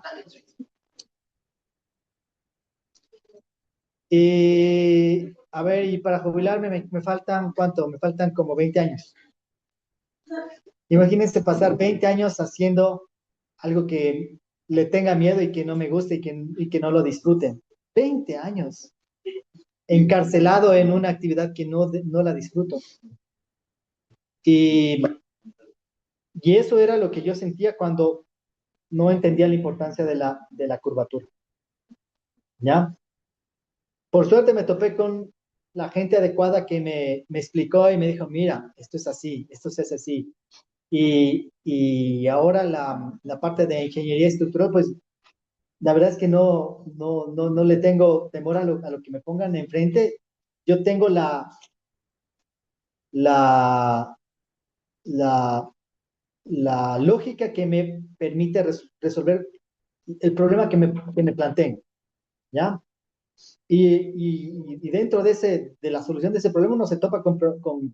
Speaker 1: Y a ver, y para jubilarme me faltan, ¿cuánto? Me faltan como 20 años. Imagínense pasar 20 años haciendo algo que le tenga miedo y que no me guste y que no lo disfruten. 20 años encarcelado en una actividad que no la disfruto. Y, y eso era lo que yo sentía cuando no entendía la importancia de la curvatura. ¿Ya? Por suerte me topé con la gente adecuada que me explicó y me dijo, mira, esto es así, esto se hace así. Y ahora la parte de ingeniería estructural, pues la verdad es que no le tengo temor a lo que me pongan enfrente. Yo tengo la, la, la lógica que me permite resolver el problema que me planteen, ¿ya? Y dentro de la solución de ese problema uno se topa con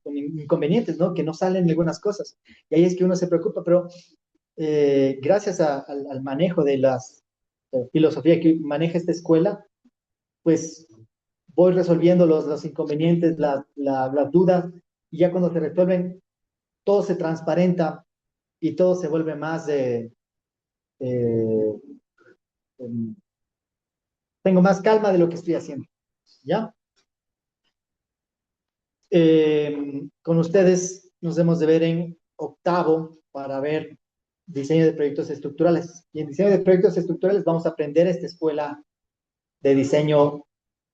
Speaker 1: inconvenientes, ¿no? Que no salen algunas cosas. Y ahí es que uno se preocupa, pero gracias al manejo de las filosofía que maneja esta escuela, pues voy resolviendo los inconvenientes, las dudas, y ya cuando se resuelven, todo se transparenta y todo se vuelve más eh, em, tengo más calma de lo que estoy haciendo, ¿ya? Con ustedes nos hemos de ver en octavo para ver diseño de proyectos estructurales. Y en diseño de proyectos estructurales vamos a aprender esta escuela de diseño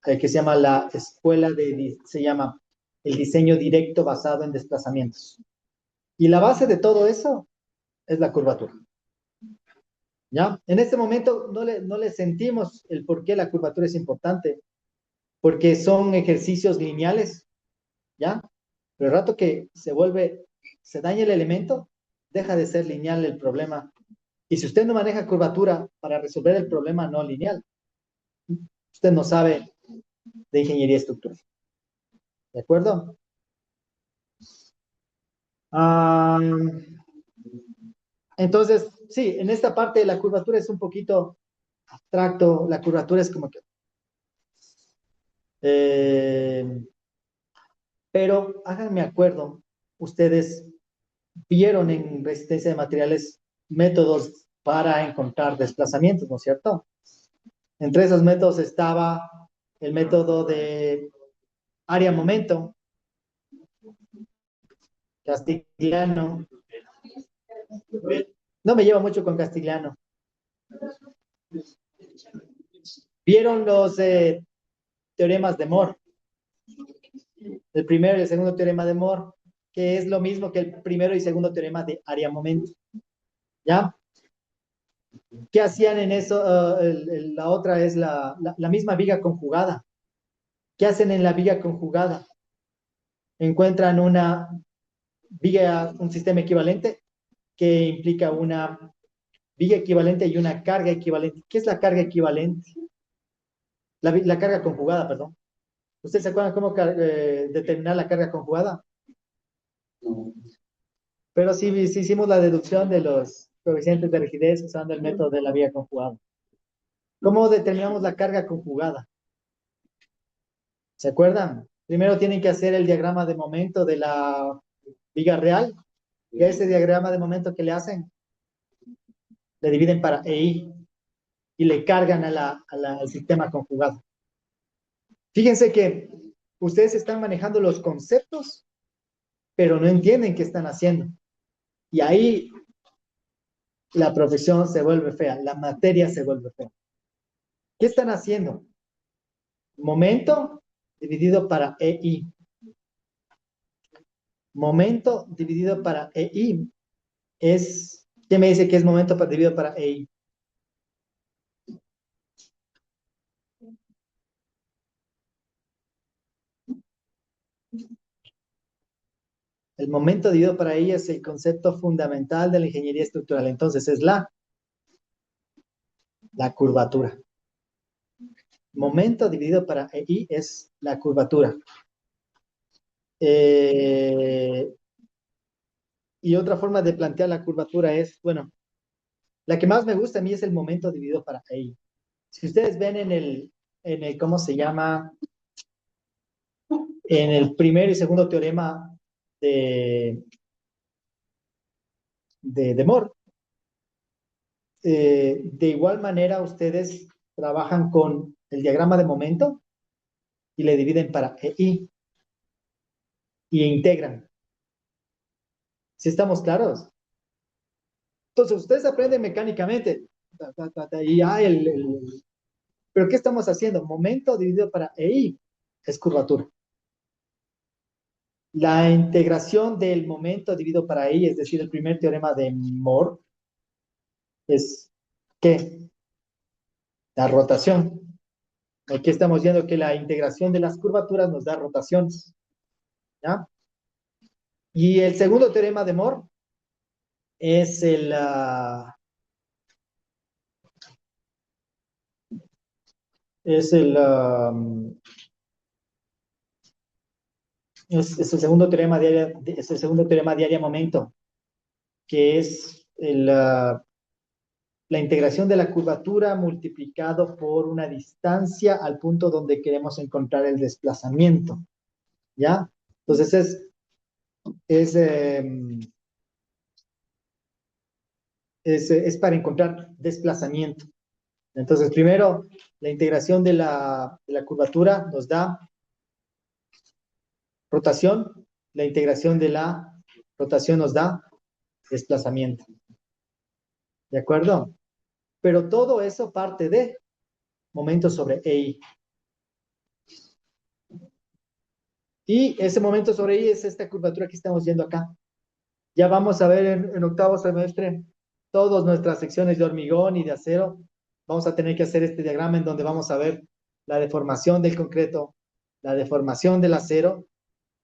Speaker 1: que se llama se llama el diseño directo basado en desplazamientos. Y la base de todo eso es la curvatura. ¿Ya? En este momento no le sentimos el por qué la curvatura es importante, porque son ejercicios lineales, ¿ya? Pero el rato que se daña el elemento, deja de ser lineal el problema. Y si usted no maneja curvatura para resolver el problema no lineal, usted no sabe de ingeniería estructural. ¿De acuerdo? Ah, entonces, sí, en esta parte la curvatura es un poquito abstracto. La curvatura es como que... eh, pero háganme acuerdo, ustedes vieron en resistencia de materiales métodos para encontrar desplazamientos, ¿no es cierto? Entre esos métodos estaba el método de área-momento, Castigliano. No me lleva mucho con Castigliano. Vieron los teoremas de Moore, el primero y el segundo teorema de Moore, que es lo mismo que el primero y segundo teorema de área-momento. ¿Ya? ¿Qué hacían en eso? La otra es la misma viga conjugada. ¿Qué hacen en la viga conjugada? Encuentran una viga, un sistema equivalente que implica una viga equivalente y una carga equivalente. ¿Qué es la carga equivalente? La carga conjugada, perdón. ¿Ustedes se acuerdan cómo determinar la carga conjugada? Pero sí hicimos la deducción de los coeficientes de rigidez usando el método de la viga conjugada. ¿Cómo determinamos la carga conjugada? ¿Se acuerdan? Primero tienen que hacer el diagrama de momento de la viga real. Y a ese diagrama de momento que le hacen, le dividen para EI y le cargan al sistema conjugado. Fíjense que ustedes están manejando los conceptos, pero no entienden qué están haciendo. Y ahí la profesión se vuelve fea, la materia se vuelve fea. ¿Qué están haciendo? Momento dividido para EI. Momento dividido para EI es, ¿qué me dice que es momento dividido para EI? El momento dividido para EI es el concepto fundamental de la ingeniería estructural. Entonces es la curvatura. Momento dividido para EI es la curvatura. Y otra forma de plantear la curvatura es, bueno, la que más me gusta a mí es el momento dividido para EI. Si ustedes ven ¿cómo se llama? En el primer y segundo teorema de, de Moore, de igual manera ustedes trabajan con el diagrama de momento y le dividen para EI y integran. ¿Sí estamos claros? Entonces, ustedes aprenden mecánicamente. Y ¿pero qué estamos haciendo? Momento dividido para EI es curvatura. La integración del momento dividido para EI, es decir, el primer teorema de Moore, es ¿qué? La rotación. Aquí estamos viendo que la integración de las curvaturas nos da rotaciones. ¿Ya? Y el segundo teorema de Moore es es el, es el segundo teorema de área, es el segundo teorema de área momento, que es la integración de la curvatura multiplicado por una distancia al punto donde queremos encontrar el desplazamiento. ¿Ya? Entonces es, eh, es para encontrar desplazamiento. Entonces, primero, la integración de la curvatura nos da rotación, la integración de la rotación nos da desplazamiento. ¿De acuerdo? Pero todo eso parte de momento sobre EI. Y ese momento sobre EI es esta curvatura que estamos viendo acá. Ya vamos a ver en octavo semestre todas nuestras secciones de hormigón y de acero. Vamos a tener que hacer este diagrama en donde vamos a ver la deformación del concreto, la deformación del acero,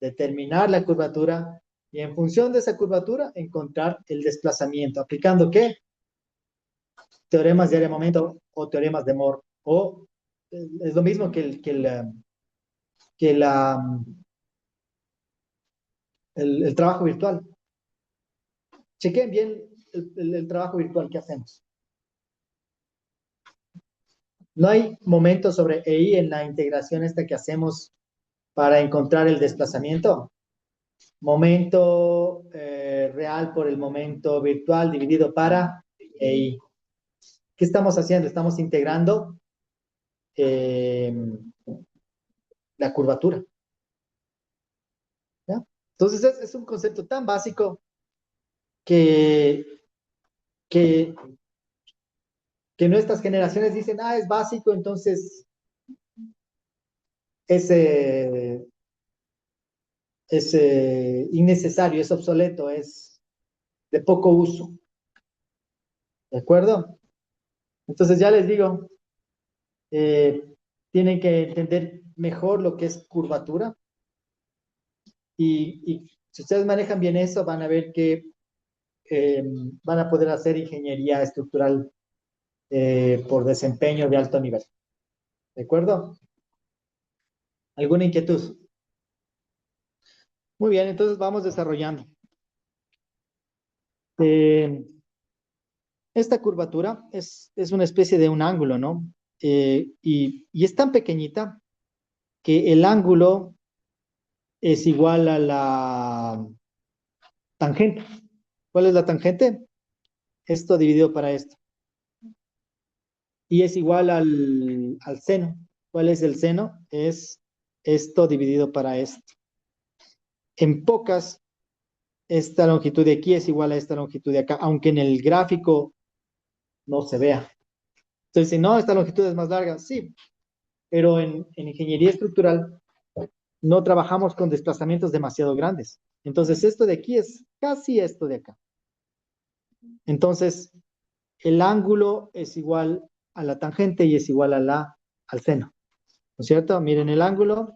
Speaker 1: determinar la curvatura y en función de esa curvatura encontrar el desplazamiento. ¿Aplicando qué? Teoremas de área momento o teoremas de Moore. O es lo mismo el trabajo virtual. Chequen bien el trabajo virtual que hacemos. No hay momento sobre EI en la integración esta que hacemos para encontrar el desplazamiento. Momento real por el momento virtual dividido para EI. ¿Qué estamos haciendo? Estamos integrando eh, la curvatura. ¿Ya? Entonces es un concepto tan básico que, que, que nuestras generaciones dicen, es básico, entonces es, innecesario, es obsoleto, es de poco uso. ¿De acuerdo? Entonces ya les digo, tienen que entender mejor lo que es curvatura y si ustedes manejan bien eso, van a ver que van a poder hacer ingeniería estructural por desempeño de alto nivel. ¿De acuerdo? ¿Alguna inquietud? Muy bien, entonces vamos desarrollando. Esta curvatura es una especie de un ángulo, ¿no? Y es tan pequeñita que el ángulo es igual a la tangente. ¿Cuál es la tangente? Esto dividido para esto. Y es igual al seno. ¿Cuál es el seno? Es esto dividido para esto. En pocas, esta longitud de aquí es igual a esta longitud de acá, aunque en el gráfico no se vea. Entonces, si no, esta longitud es más larga, sí, pero en ingeniería estructural no trabajamos con desplazamientos demasiado grandes. Entonces, esto de aquí es casi esto de acá. Entonces, el ángulo es igual a la tangente y es igual al seno. ¿No es cierto? Miren, el ángulo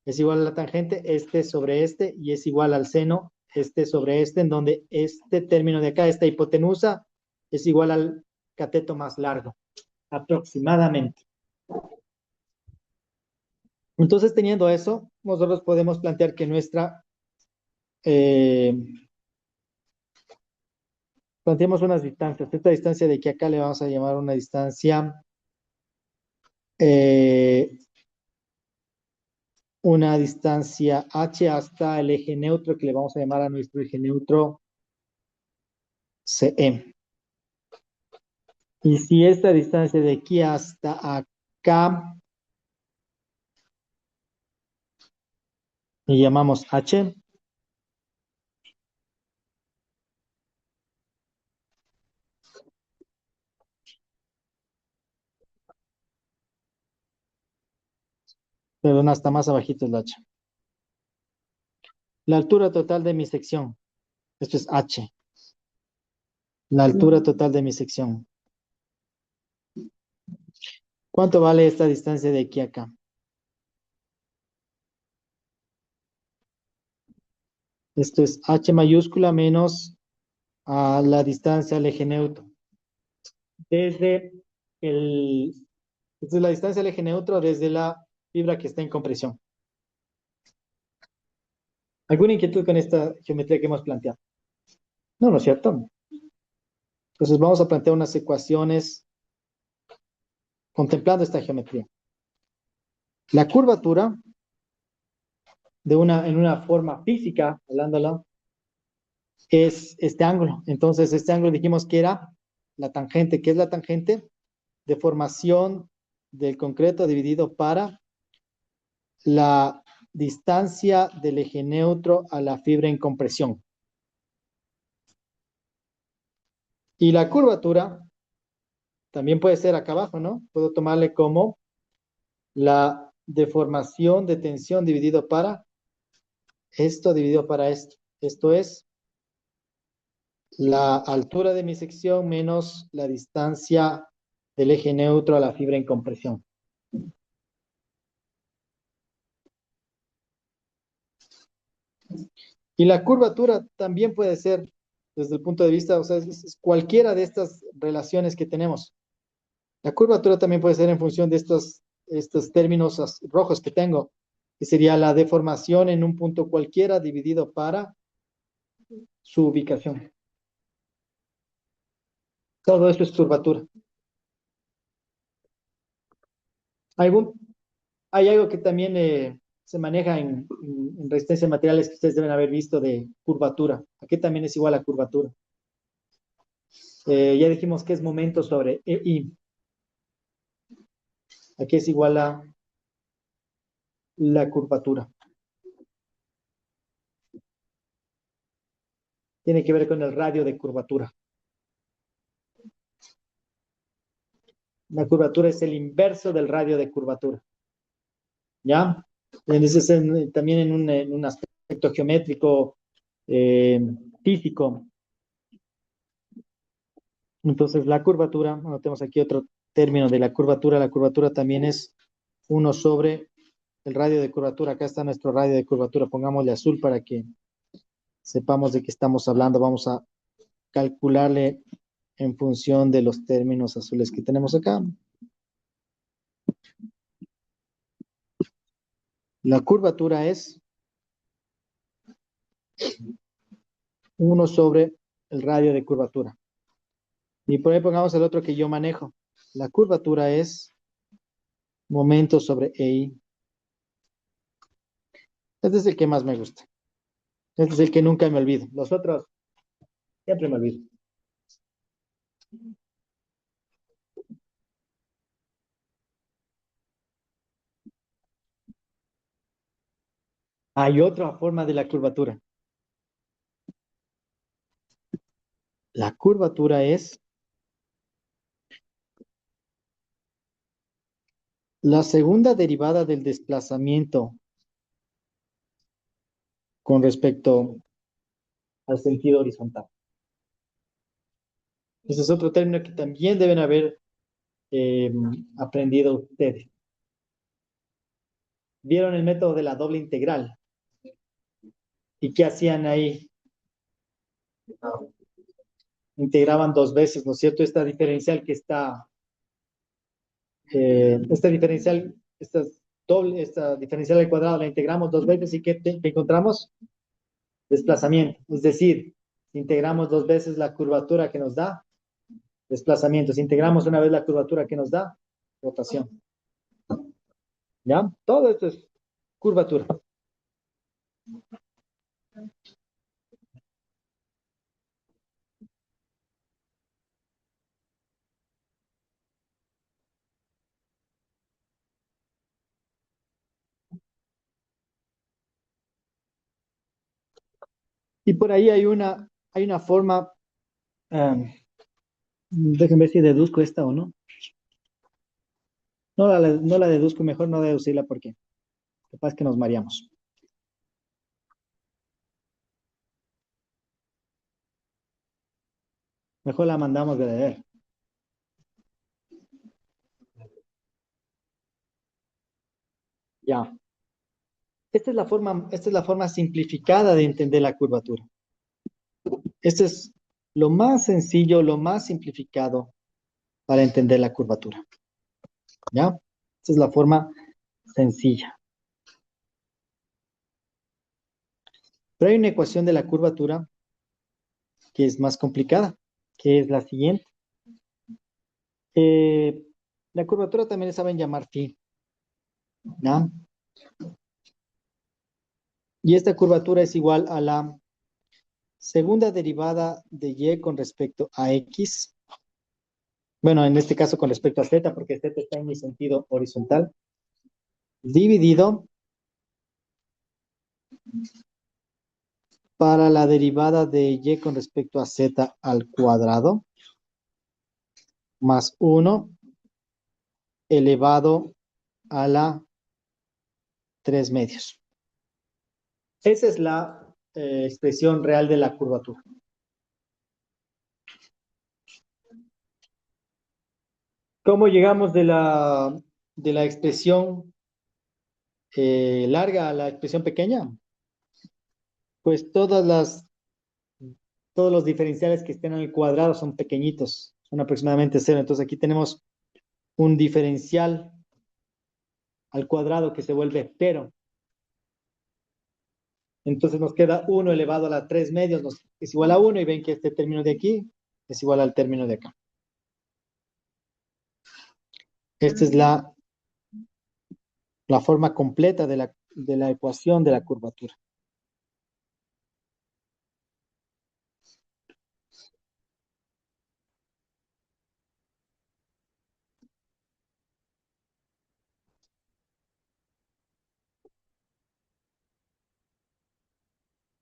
Speaker 1: es igual a la tangente, este sobre este, y es igual al seno, este sobre este, en donde este término de acá, esta hipotenusa, es igual al cateto más largo, aproximadamente. Entonces, teniendo eso, nosotros podemos plantear que eh, planteemos unas distancias. Esta distancia de aquí a acá le vamos a llamar una distancia, eh, h hasta el eje neutro, que le vamos a llamar a nuestro eje neutro CE. Y si esta distancia de aquí hasta acá le llamamos h, perdón, hasta más abajito es la h. La altura total de mi sección, esto es h. La altura total de mi sección. ¿Cuánto vale esta distancia de aquí a acá? Esto es h mayúscula menos a la distancia al eje neutro. Desde esta es la distancia al eje neutro desde la fibra que está en compresión. ¿Alguna inquietud con esta geometría que hemos planteado? No, ¿no es cierto? Entonces vamos a plantear unas ecuaciones contemplando esta geometría. La curvatura en una forma física, hablándolo, es este ángulo. Entonces, este ángulo dijimos que era la tangente. ¿Qué es la tangente? Deformación del concreto dividido para la distancia del eje neutro a la fibra en compresión. Y la curvatura también puede ser acá abajo, ¿no? Puedo tomarle como la deformación de tensión dividido para esto dividido para esto. Esto es la altura de mi sección menos la distancia del eje neutro a la fibra en compresión. Y la curvatura también puede ser, desde el punto de vista, o sea, es cualquiera de estas relaciones que tenemos. La curvatura también puede ser en función de estos términos rojos que tengo, que sería la deformación en un punto cualquiera dividido para su ubicación. Todo esto es curvatura. Hay algo que también se maneja en resistencia de materiales que ustedes deben haber visto de curvatura. Aquí también es igual a curvatura. Ya dijimos que es momento sobre I. Aquí es igual a la curvatura. Tiene que ver con el radio de curvatura. La curvatura es el inverso del radio de curvatura. ¿Ya? Entonces, también en un aspecto geométrico físico. Entonces, la curvatura, bueno, tenemos aquí otro término de la curvatura. La curvatura también es 1 sobre el radio de curvatura. Acá está nuestro radio de curvatura. Pongámosle azul para que sepamos de qué estamos hablando. Vamos a calcularle en función de los términos azules que tenemos acá. La curvatura es 1 sobre el radio de curvatura. Y por ahí pongamos el otro que yo manejo. La curvatura es momento sobre EI. Este es el que más me gusta. Este es el que nunca me olvido. Los otros siempre me olvido. Hay otra forma de la curvatura. La curvatura es la segunda derivada del desplazamiento con respecto al sentido horizontal. Ese es otro término que también deben haber aprendido ustedes. ¿Vieron el método de la doble integral? ¿Y qué hacían ahí? Integraban dos veces, ¿no es cierto? Esta diferencial que está, esta diferencial, esta diferencial al cuadrado la integramos dos veces y ¿qué encontramos? Desplazamiento. Es decir, si integramos dos veces la curvatura que nos da, desplazamiento. Si integramos una vez la curvatura que nos da, rotación. ¿Ya? Todo esto es curvatura. Y por ahí hay una forma, déjenme ver si deduzco esta o no. No la deduzco, mejor no deducirla porque capaz que nos mareamos. Mejor la mandamos de deber. Ya. Esta es la forma simplificada de entender la curvatura. Este es lo más sencillo, lo más simplificado para entender la curvatura. ¿Ya? Esta es la forma sencilla. Pero hay una ecuación de la curvatura que es más complicada, que es la siguiente. Eh, la curvatura también le saben llamar phi, ¿ya? Y esta curvatura es igual a la segunda derivada de y con respecto a x. Bueno, en este caso con respecto a z, porque z está en mi sentido horizontal, dividido para la derivada de y con respecto a z al cuadrado, más 1 elevado a la 3 medios. Esa es la expresión real de la curvatura. ¿Cómo llegamos de la expresión larga a la expresión pequeña? Pues todos los diferenciales que estén en el cuadrado son pequeñitos, son aproximadamente cero. Entonces aquí tenemos un diferencial al cuadrado que se vuelve cero. Entonces nos queda 1 elevado a la 3 medios, es igual a 1 y ven que este término de aquí es igual al término de acá. Esta es la forma completa de la ecuación de la curvatura.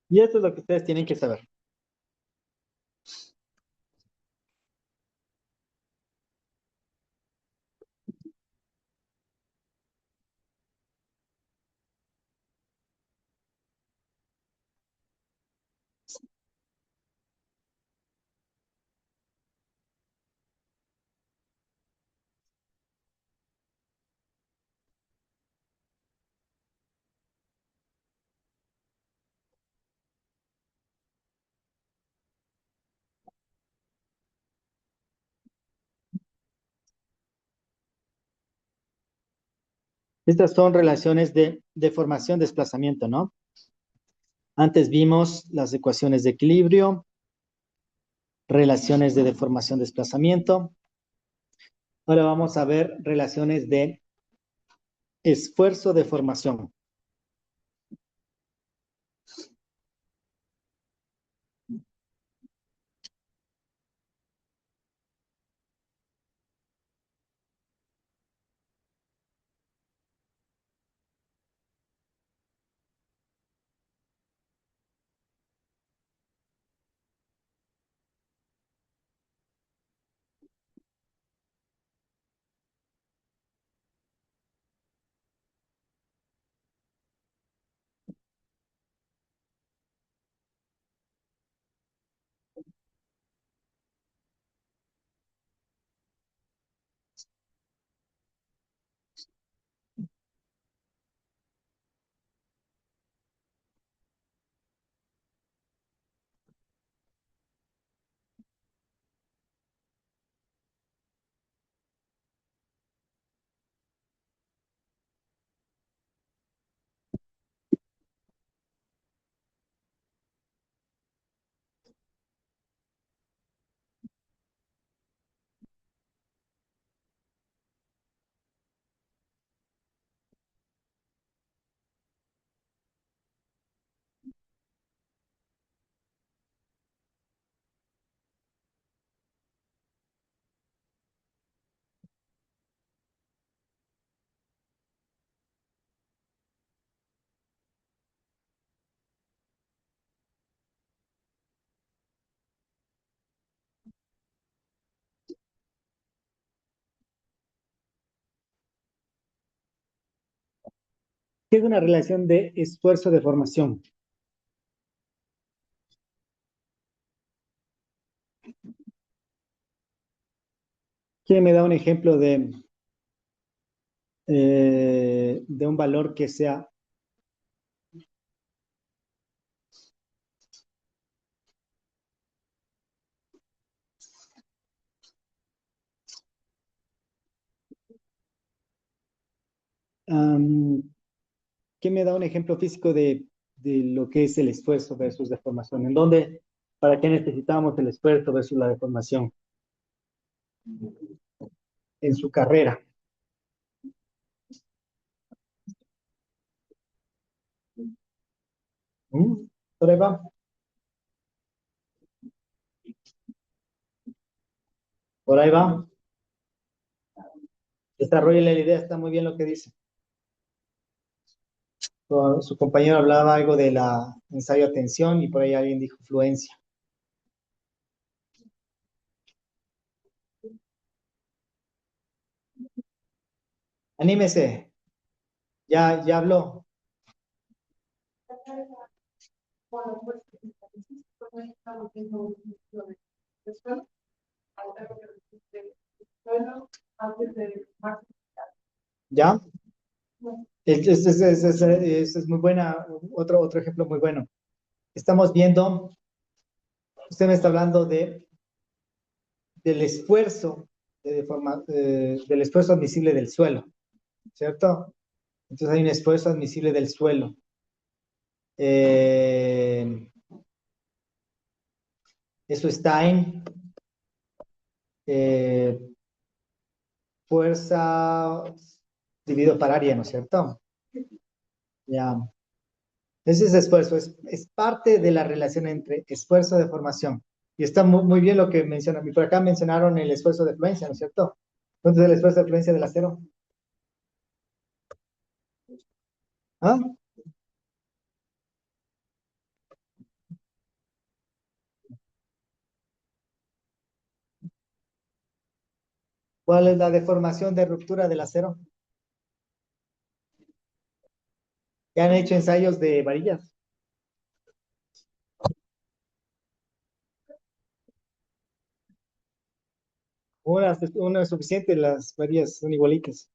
Speaker 1: Y esto es lo que ustedes tienen que saber. Estas son relaciones de deformación-desplazamiento, ¿no? Antes vimos las ecuaciones de equilibrio, relaciones de deformación-desplazamiento. Ahora vamos a ver relaciones de esfuerzo-deformación. ¿Qué es una relación de esfuerzo-deformación? ¿Quién me da un ejemplo de un valor que sea am, ¿quién me da un ejemplo físico de lo que es el esfuerzo versus deformación? ¿En dónde, para qué necesitamos el esfuerzo versus la deformación? En su carrera. ¿Mm? Por ahí va. Por ahí va. Desarrolle la idea, está muy bien lo que dice. Su compañero hablaba algo de la ensayo atención y por ahí alguien dijo fluencia. Anímese. Ya habló.
Speaker 2: Bueno, pues, pues, estamos viendo después, ahora que bueno, antes de más.
Speaker 1: ¿Ya? Este es muy buena, otro ejemplo muy bueno. Estamos viendo, usted me está hablando del esfuerzo, del esfuerzo admisible del suelo, ¿cierto? Entonces hay un esfuerzo admisible del suelo. Eh, Eso está en eh, fuerza dividido por área, ¿no es cierto? Ya. Ese es esfuerzo, es parte de la relación entre esfuerzo y deformación. Y está muy bien lo que mencionan. Y por acá mencionaron el esfuerzo de fluencia, ¿no es cierto? ¿Cuánto es el esfuerzo de fluencia del acero? ¿Ah? ¿Cuál es la deformación de ruptura del acero? Ya han hecho ensayos de varillas. Una es suficiente, las varillas son igualitas.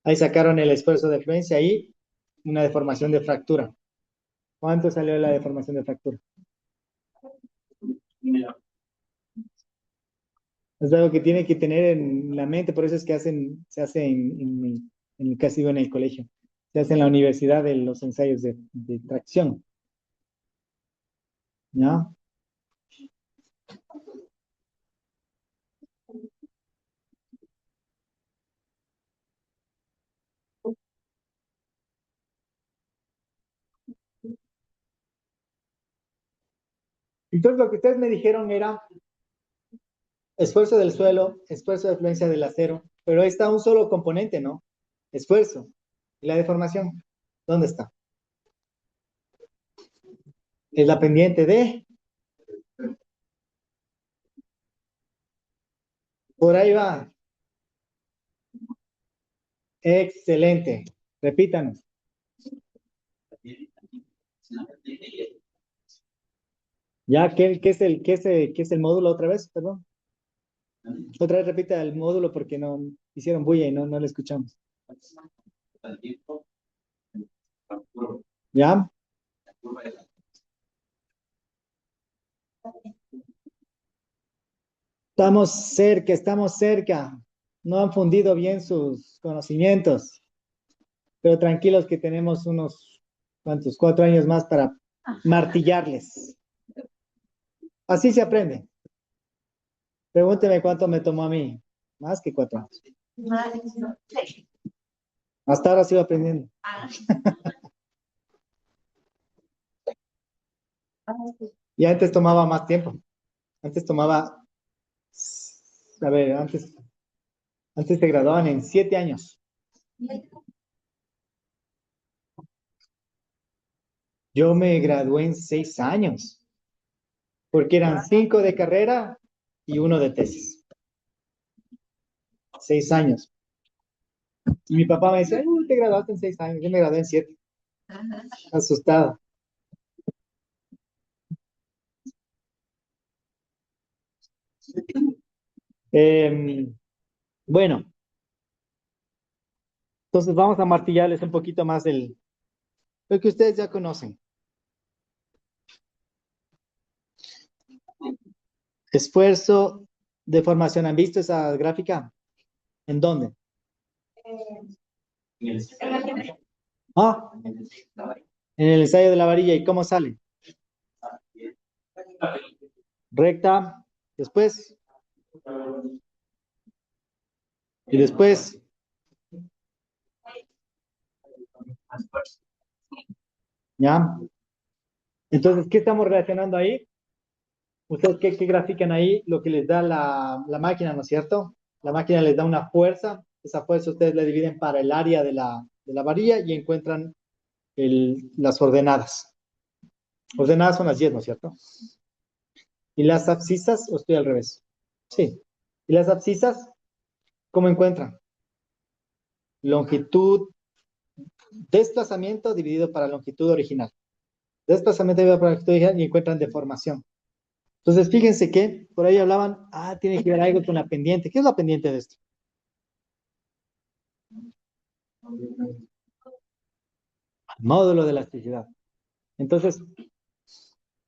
Speaker 1: Ahí sacaron el esfuerzo de fluencia y una deformación de fractura. ¿Cuánto salió la deformación de fractura? Es algo que tiene que tener en la mente, por eso es que se hace casi digo en el colegio, se hace en la universidad de los ensayos de tracción, ¿ya? Entonces lo que ustedes me dijeron era esfuerzo del suelo, esfuerzo de fluencia del acero, pero ahí está un solo componente, ¿no? Esfuerzo. ¿Y la deformación? ¿Dónde está? Es la pendiente de... Por ahí va. Excelente. Repítanos. ¿Ya? ¿Qué es el módulo otra vez? Perdón. Otra vez repita el módulo porque no hicieron bulla y no lo escuchamos. ¿Ya? Estamos cerca. No han fundido bien sus conocimientos, pero tranquilos que tenemos unos, ¿cuántos? 4 años más para martillarles. Así se aprende. Pregúnteme cuánto me tomó a mí. Más que 4 años. Hasta ahora sigo aprendiendo. Y antes tomaba más tiempo. Antes tomaba, a ver, antes te graduaban en 7 años. Yo me gradué en 6 años, porque eran 5 de carrera y 1 de tesis. 6 años. Y mi papá me dice, "Ay, te graduaste en 6 años". Yo me gradué en 7. Asustado. Em, bueno, entonces vamos a martillarles un poquito más lo que ustedes ya conocen. Esfuerzo de formación. ¿Han visto esa gráfica? ¿En dónde? Ah, en el ensayo de la varilla. ¿Y cómo sale? Recta. Después. Y después. ¿Ya? Entonces, ¿qué estamos relacionando ahí? ¿Ustedes qué grafican ahí? Lo que les da la máquina, ¿no es cierto? La máquina les da una fuerza. Esa fuerza ustedes la dividen para el área de la varilla y encuentran las ordenadas. Ordenadas son las 10, ¿no es cierto? ¿Y las abscisas? ¿O estoy al revés? Sí. ¿Y las abscisas? ¿Cómo encuentran? Longitud, desplazamiento dividido para longitud original. Desplazamiento dividido para longitud original y encuentran deformación. Entonces, fíjense que por ahí hablaban, tiene que ver algo con la pendiente. ¿Qué es la pendiente de esto? Módulo de elasticidad. Entonces,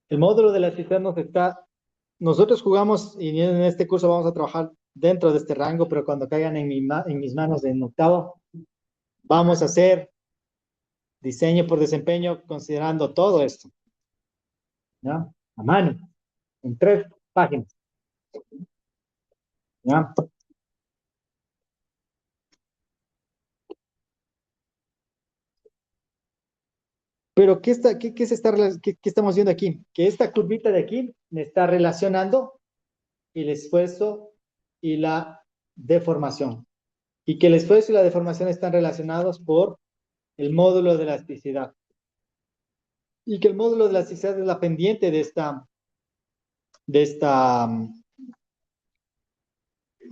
Speaker 1: el módulo de elasticidad nosotros jugamos y en este curso vamos a trabajar dentro de este rango, pero cuando caigan en mis manos en octavo, vamos a hacer diseño por desempeño considerando todo esto, ¿ya? A mano, en 3 páginas, ¿ya? Pero ¿qué estamos viendo aquí? Que esta curvita de aquí me está relacionando el esfuerzo y la deformación. Y que el esfuerzo y la deformación están relacionados por el módulo de elasticidad. Y que el módulo de elasticidad es la pendiente de esta, de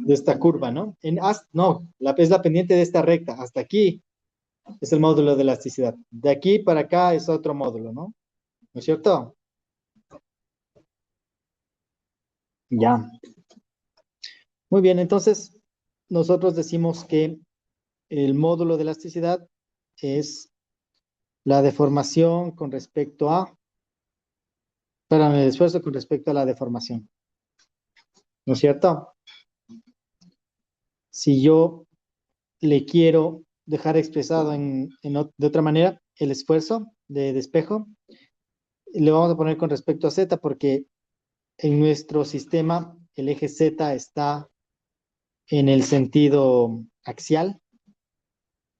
Speaker 1: esta curva, ¿no? No, es la pendiente de esta recta. Hasta aquí es el módulo de elasticidad. De aquí para acá es otro módulo, ¿no? ¿No es cierto? Ya. Muy bien, entonces nosotros decimos que el módulo de elasticidad es la deformación con respecto perdón, el esfuerzo con respecto a la deformación. ¿No es cierto? Si yo le quiero dejar expresado de otra manera el esfuerzo de despejo, le vamos a poner con respecto a Z porque en nuestro sistema el eje Z está en el sentido axial.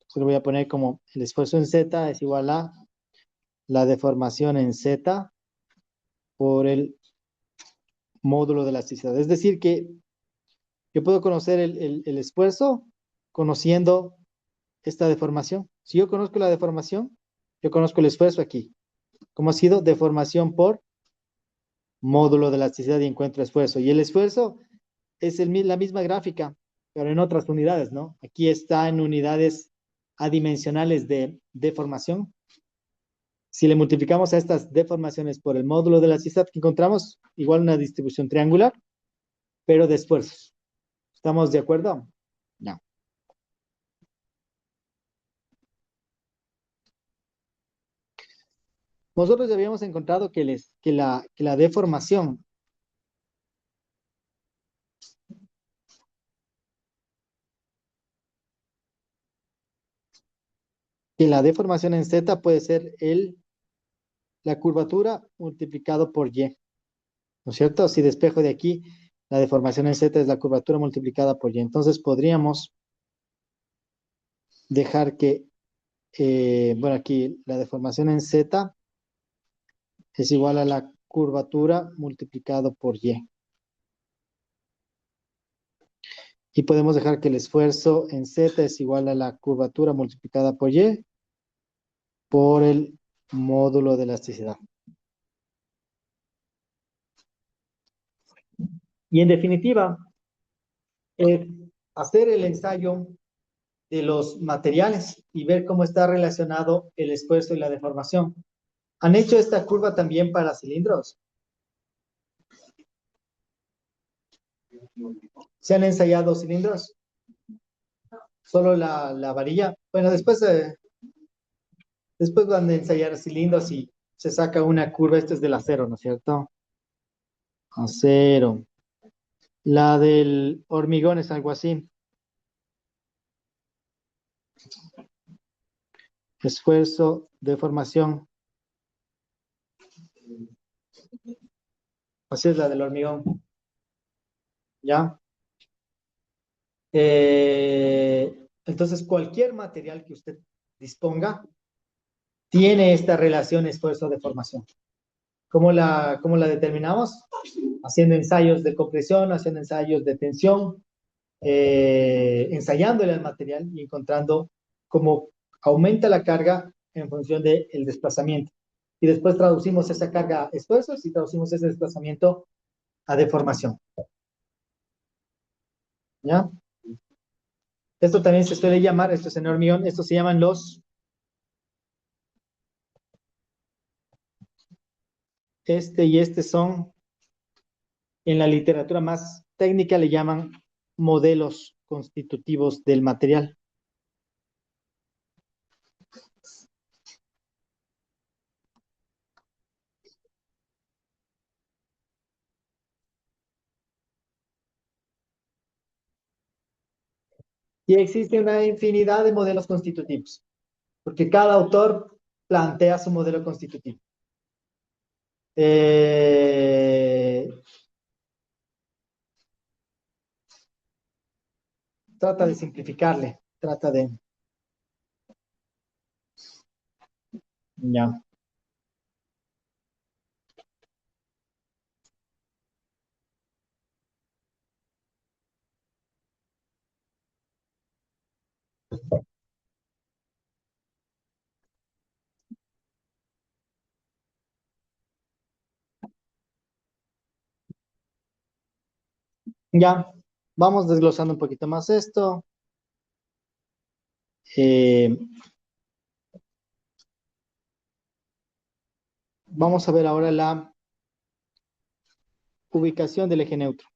Speaker 1: Entonces lo voy a poner como el esfuerzo en Z es igual a la deformación en Z por el módulo de elasticidad. Es decir, que yo puedo conocer el esfuerzo conociendo esta deformación. Si yo conozco la deformación, yo conozco el esfuerzo aquí. ¿Cómo ha sido? Deformación por módulo de elasticidad y encuentro esfuerzo. Y el esfuerzo es la misma gráfica, pero en otras unidades, ¿no? Aquí está en unidades adimensionales de deformación. Si le multiplicamos a estas deformaciones por el módulo de elasticidad, encontramos igual una distribución triangular, pero de esfuerzos. ¿Estamos de acuerdo? No. Nosotros ya habíamos encontrado que la deformación, en Z puede ser la curvatura multiplicado por Y, ¿no es cierto? Si despejo de aquí, la deformación en Z es la curvatura multiplicada por Y. Entonces podríamos dejar que, bueno, aquí la deformación en Z es igual a la curvatura multiplicado por Y. Y podemos dejar que el esfuerzo en Z es igual a la curvatura multiplicada por Y por el módulo de elasticidad. Y en definitiva, es hacer el ensayo de los materiales y ver cómo está relacionado el esfuerzo y la deformación. ¿Han hecho esta curva también para cilindros? ¿Se han ensayado cilindros? Solo la varilla. Bueno, después van a ensayar cilindros y se saca una curva. Esta es del acero, ¿no es cierto? Acero. La del hormigón es algo así. Esfuerzo, deformación. Así es la del hormigón. ¿Ya? Entonces, cualquier material que usted disponga tiene esta relación esfuerzo-deformación. ¿Cómo la determinamos? Haciendo ensayos de compresión, haciendo ensayos de tensión, ensayándole al material y encontrando cómo aumenta la carga en función del desplazamiento. Y después traducimos esa carga a esfuerzos y traducimos ese desplazamiento a deformación. ¿Ya? Esto también se suele llamar, esto es en hormigón, estos se llaman este y este son, en la literatura más técnica le llaman modelos constitutivos del material. Y existe una infinidad de modelos constitutivos, porque cada autor plantea su modelo constitutivo. Eh, Trata de simplificarle, trata de... Ya. Ya, vamos desglosando un poquito más esto. Eh, Vamos a ver ahora la ubicación del eje neutro.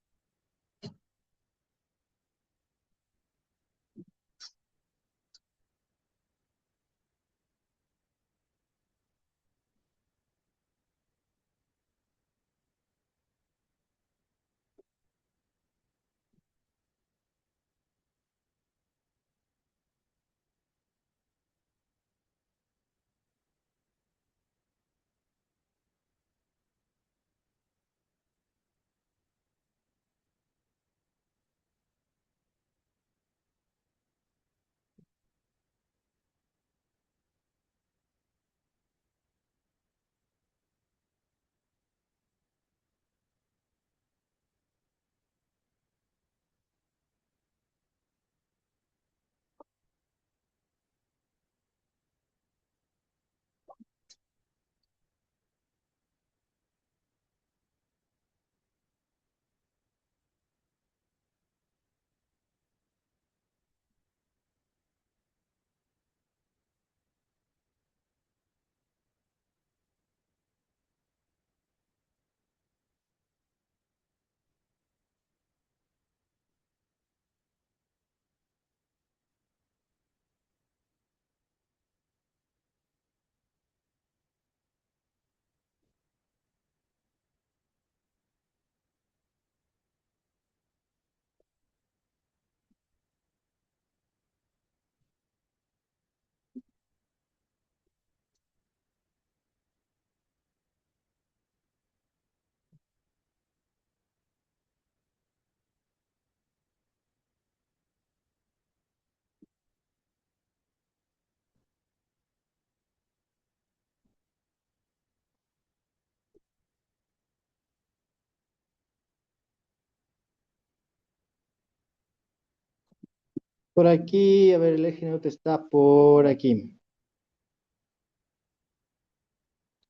Speaker 1: Por aquí, a ver, el eje neutro está por aquí.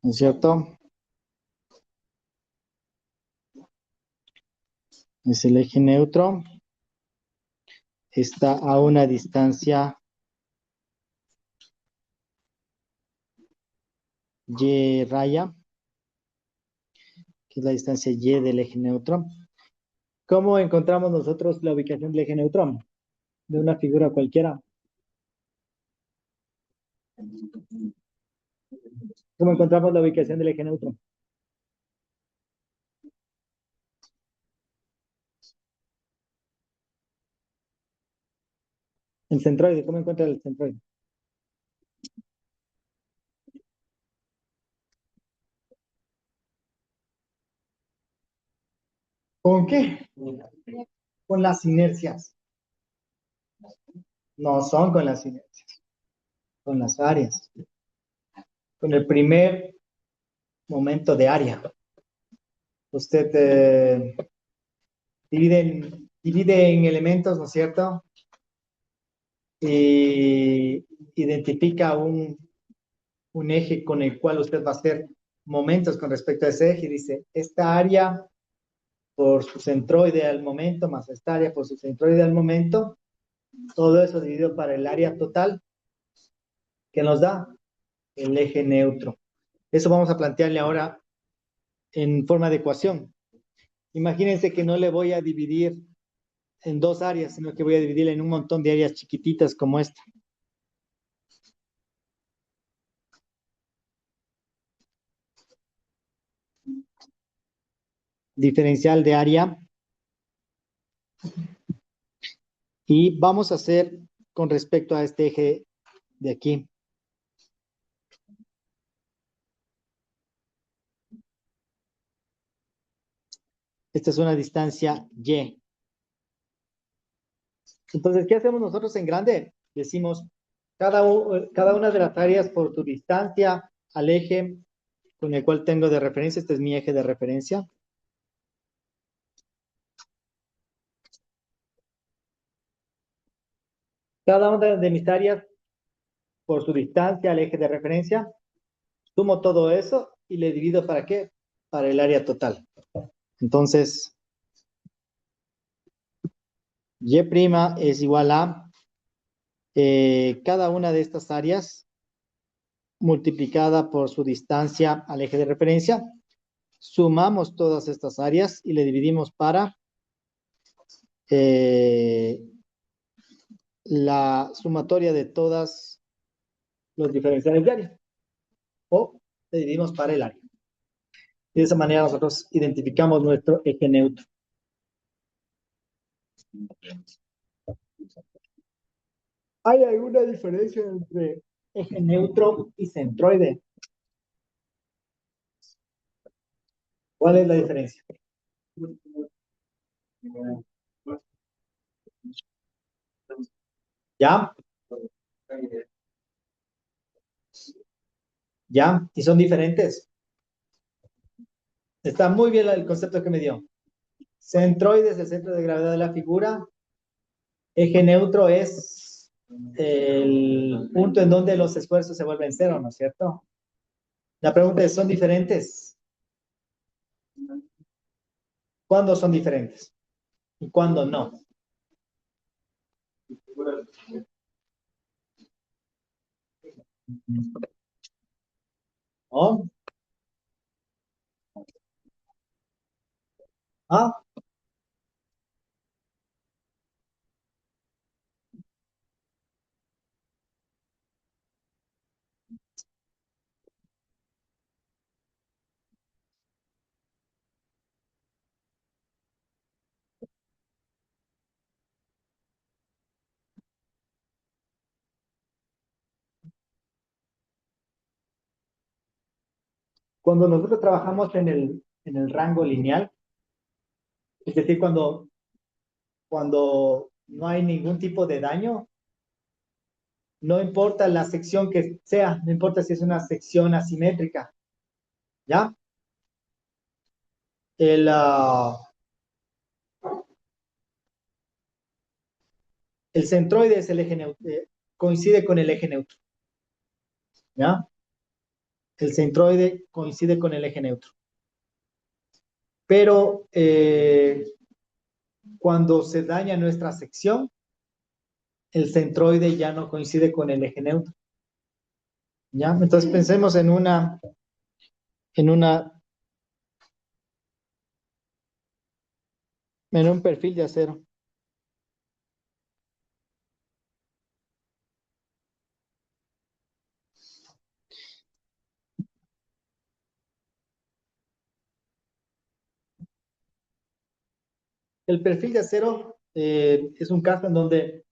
Speaker 1: ¿No es cierto? Es el eje neutro. Está a una distancia y raya, que es la distancia y del eje neutro. ¿Cómo encontramos nosotros la ubicación del eje neutro? De una figura cualquiera. ¿Cómo encontramos la ubicación del eje neutro? El centroide, ¿cómo encuentra el centroide? ¿Con qué? Con las inercias. No son con las inercias, con las áreas. Con el primer momento de área. Usted divide en elementos, ¿no es cierto? Y identifica un eje con el cual usted va a hacer momentos con respecto a ese eje y dice, esta área por su centroide al momento, más esta área por su centroide al momento, todo eso dividido para el área total que nos da el eje neutro. Eso vamos a plantearle ahora en forma de ecuación. Imagínense que no le voy a dividir en dos áreas, sino que voy a dividirla en un montón de áreas chiquititas como esta. Diferencial de área. Y vamos a hacer con respecto a este eje de aquí. Esta es una distancia Y. Entonces, ¿qué hacemos nosotros en grande? Decimos, cada una de las áreas por tu distancia al eje con el cual tengo de referencia, este es mi eje de referencia. Cada una de mis áreas por su distancia al eje de referencia, sumo todo eso y le divido ¿para qué? Para el área total. Entonces, Y' es igual a cada una de estas áreas multiplicada por su distancia al eje de referencia. Sumamos todas estas áreas y le dividimos para eh, la sumatoria de todas los diferenciales de área. O le dividimos para el área. Y de esa manera nosotros identificamos nuestro eje neutro. ¿Hay alguna diferencia entre eje neutro y centroide? ¿Cuál es la diferencia? ¿Ya? ¿Ya? ¿Y son diferentes? Está muy bien el concepto que me dio. Centroide es el centro de gravedad de la figura. Eje neutro es el punto en donde los esfuerzos se vuelven cero, ¿no es cierto? La pregunta es, ¿son diferentes? ¿Cuándo son diferentes? ¿Y cuándo no? ¿No? ¿Ah? Cuando nosotros trabajamos en el rango lineal, es decir, cuando no hay ningún tipo de daño, no importa la sección que sea, no importa si es una sección asimétrica, ¿ya? El, el centroide es el eje neutro, coincide con el eje neutro, ¿ya? El centroide coincide con el eje neutro. Pero cuando se daña nuestra sección, el centroide ya no coincide con el eje neutro, ¿ya? Entonces pensemos en una, en un perfil de acero. El perfil de acero es un caso en donde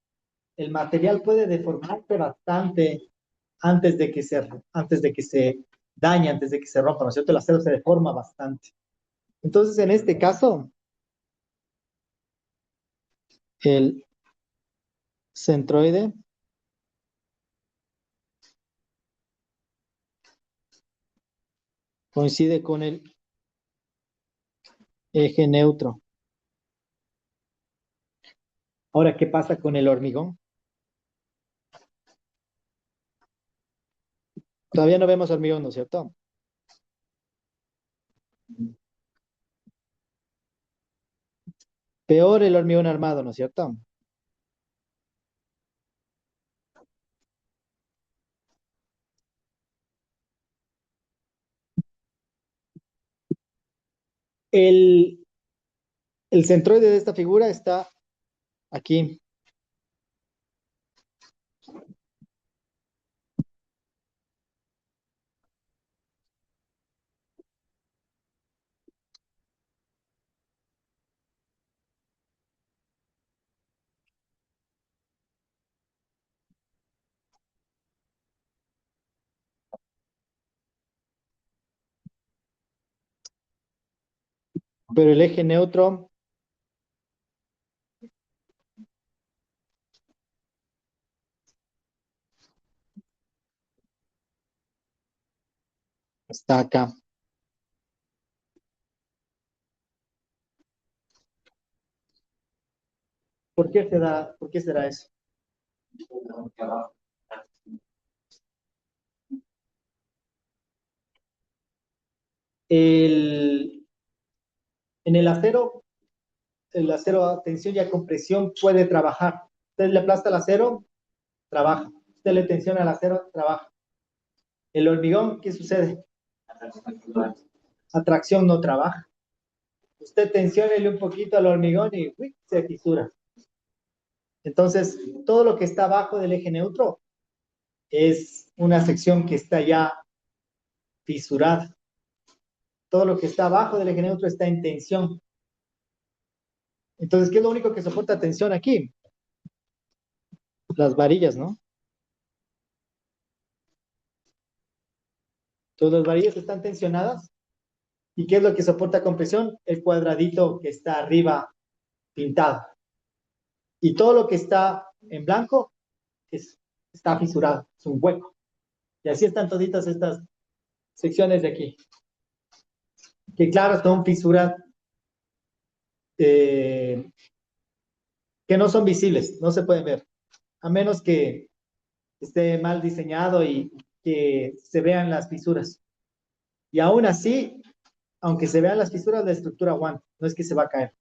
Speaker 1: el material puede deformarse bastante antes de que se dañe, antes de que se rompa, ¿no es cierto? El acero se deforma bastante. Entonces, en este caso, el centroide coincide con el eje neutro. Ahora, ¿qué pasa con el hormigón? Todavía no vemos hormigón, ¿no es cierto? Peor el hormigón armado, ¿no es cierto? El, el centroide de esta figura está aquí. Pero el eje neutro está acá. ¿Por qué será eso? El, en el acero a tensión y a compresión puede trabajar. Usted le aplasta el acero, trabaja. Usted le tensiona el acero, trabaja. El hormigón, ¿qué sucede? Atracción no trabaja. Usted tensiónele un poquito al hormigón y ¡uy! Se fisura. Entonces, todo lo que está abajo del eje neutro es una sección que está ya fisurada. Todo lo que está abajo del eje neutro está en tensión. Entonces, ¿qué es lo único que soporta tensión aquí? Las varillas, ¿no? Entonces, las varillas están tensionadas. ¿Y qué es lo que soporta compresión? El cuadradito que está arriba pintado. Y todo lo que está en blanco está fisurado, es un hueco. Y así están toditas estas secciones de aquí. Que claro, son fisuras eh, que no son visibles, no se pueden ver, a menos que esté mal diseñado y que se vean las fisuras. Y aún así, aunque se vean las fisuras, la estructura aguanta, no es que se va a caer.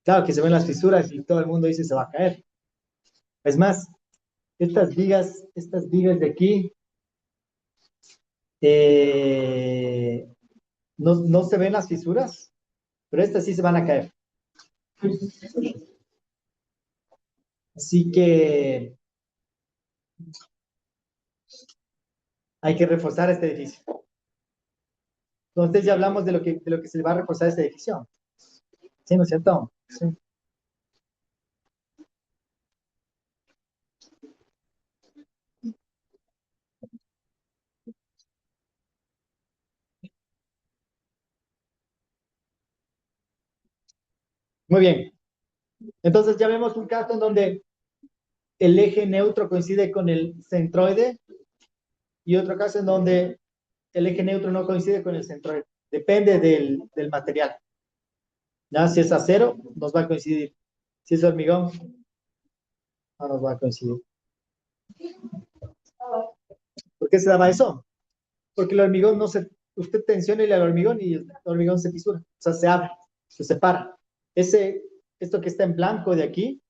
Speaker 1: Claro que se ven las fisuras y todo el mundo dice se va a caer. Es más, estas vigas de aquí, eh, no se ven las fisuras, pero estas sí se van a caer. Así que hay que reforzar este edificio. Entonces ya hablamos de lo que se le va a reforzar a este edificio. ¿Sí, no es cierto? Sí. Muy bien. Entonces ya vemos un caso en donde el eje neutro coincide con el centroide y otro caso en donde el eje neutro no coincide con el centroide. Depende del material. ¿Ya? Si es acero, nos va a coincidir. Si es hormigón, No nos va a coincidir. ¿Por qué se daba eso? Porque el hormigón no se, usted tensiona el hormigón y el hormigón se fisura, o sea, se abre, se separa. Esto que está en blanco de aquí,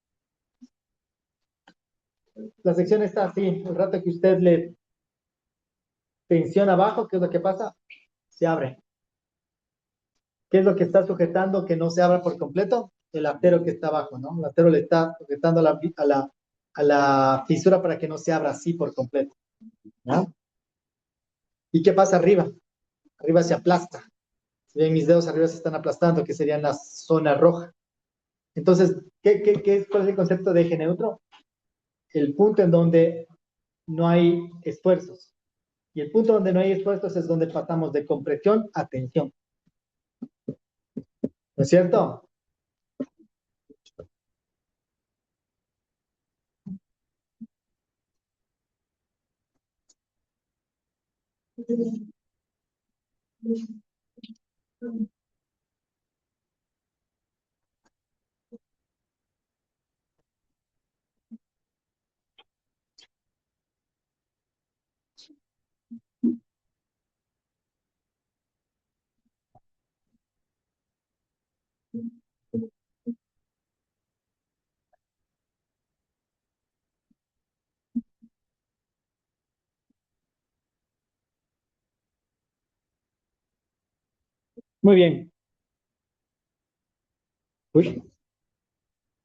Speaker 1: la sección está así, el rato que usted le tensiona abajo, ¿qué es lo que pasa? Se abre. ¿Qué es lo que está sujetando que no se abra por completo? El artero que está abajo, ¿no? El artero le está sujetando a la fisura para que no se abra así por completo. ¿No? ¿Y qué pasa arriba? Arriba se aplasta. Si ven mis dedos arriba se están aplastando, que serían la zona roja. Entonces, ¿cuál es el concepto de eje neutro? El punto en donde no hay esfuerzos. Y el punto donde no hay esfuerzos es donde pasamos de compresión a tensión. ¿No es cierto? Muy bien. Uy,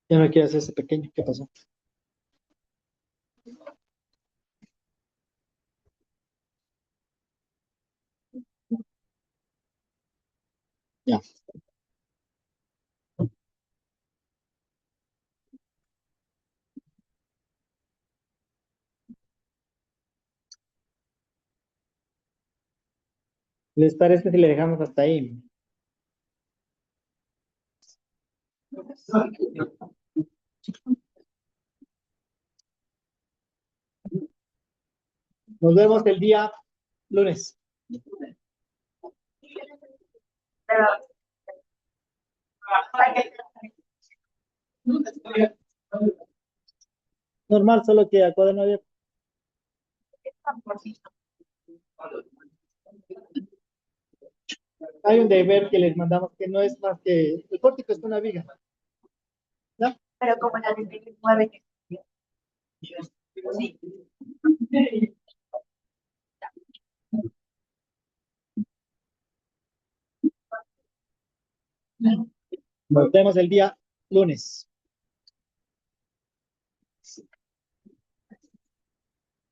Speaker 1: ya no quiero hacer ese pequeño. ¿Qué pasó? Ya. ¿Les parece si le dejamos hasta ahí? Nos vemos el día lunes. Normal, solo que a cuaderno abierto. Hay un deber que les mandamos que no es más que el pórtico es una viga. ¿Ya?
Speaker 2: Pero como la de 9 que sí.
Speaker 1: Nos vemos el día lunes.